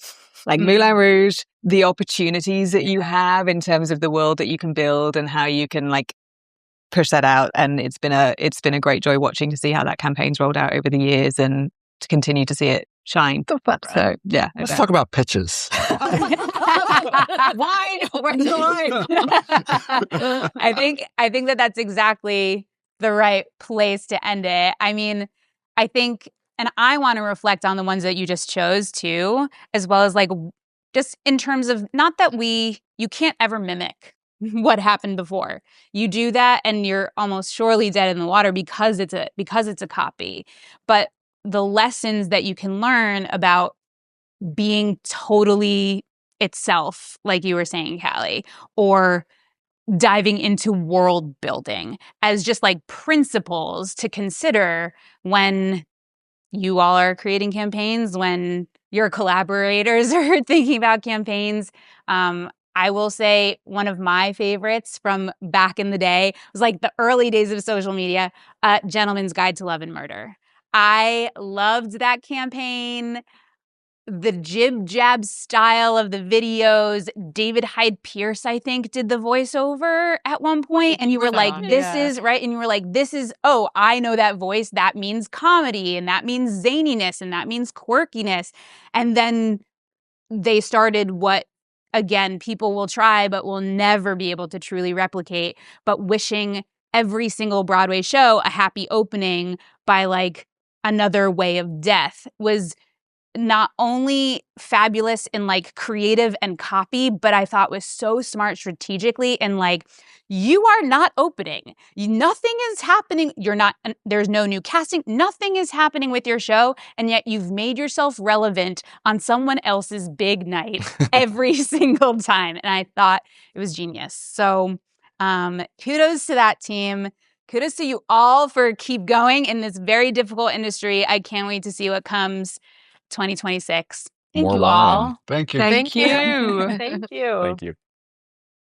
[SPEAKER 5] Like Moulin Rouge, the opportunities that you have in terms of the world that you can build and how you can like push that out. And it's been a great joy watching to see how that campaign's rolled out over the years and to continue to see it shine. So yeah.
[SPEAKER 4] Let's talk about pitches.
[SPEAKER 5] Why? Where's the line?
[SPEAKER 1] I think that's exactly the right place to end it. I mean, I think, and I want to reflect on the ones that you just chose too, as well as like just in terms of not that you can't ever mimic what happened before. You do that and you're almost surely dead in the water because it's a copy. But the lessons that you can learn about being totally itself, like you were saying, Callie, or diving into world building as just like principles to consider when you all are creating campaigns, when your collaborators are thinking about campaigns. I will say one of my favorites from back in the day was like the early days of social media, Gentleman's Guide to Love and Murder. I loved that campaign. The jib jab style of the videos. David Hyde Pierce, I think, did the voiceover at one point, and you were like, this is right. And you were like, this is, oh, I know that voice. That means comedy, and that means zaniness, and that means quirkiness. And then they started what, again, people will try, but will never be able to truly replicate, but wishing every single Broadway show a happy opening by like Another Way of Death was not only fabulous in like creative and copy, but I thought was so smart strategically and like, you are not opening. Nothing is happening. There's no new casting. Nothing is happening with your show. And yet you've made yourself relevant on someone else's big night every single time. And I thought it was genius. So kudos to that team. Kudos to you all for keep going in this very difficult industry. I can't wait to see what comes 2026. Thank
[SPEAKER 2] More
[SPEAKER 1] you
[SPEAKER 2] wine.
[SPEAKER 1] all.
[SPEAKER 4] Thank you.
[SPEAKER 5] Thank you.
[SPEAKER 1] Thank you.
[SPEAKER 2] Thank you.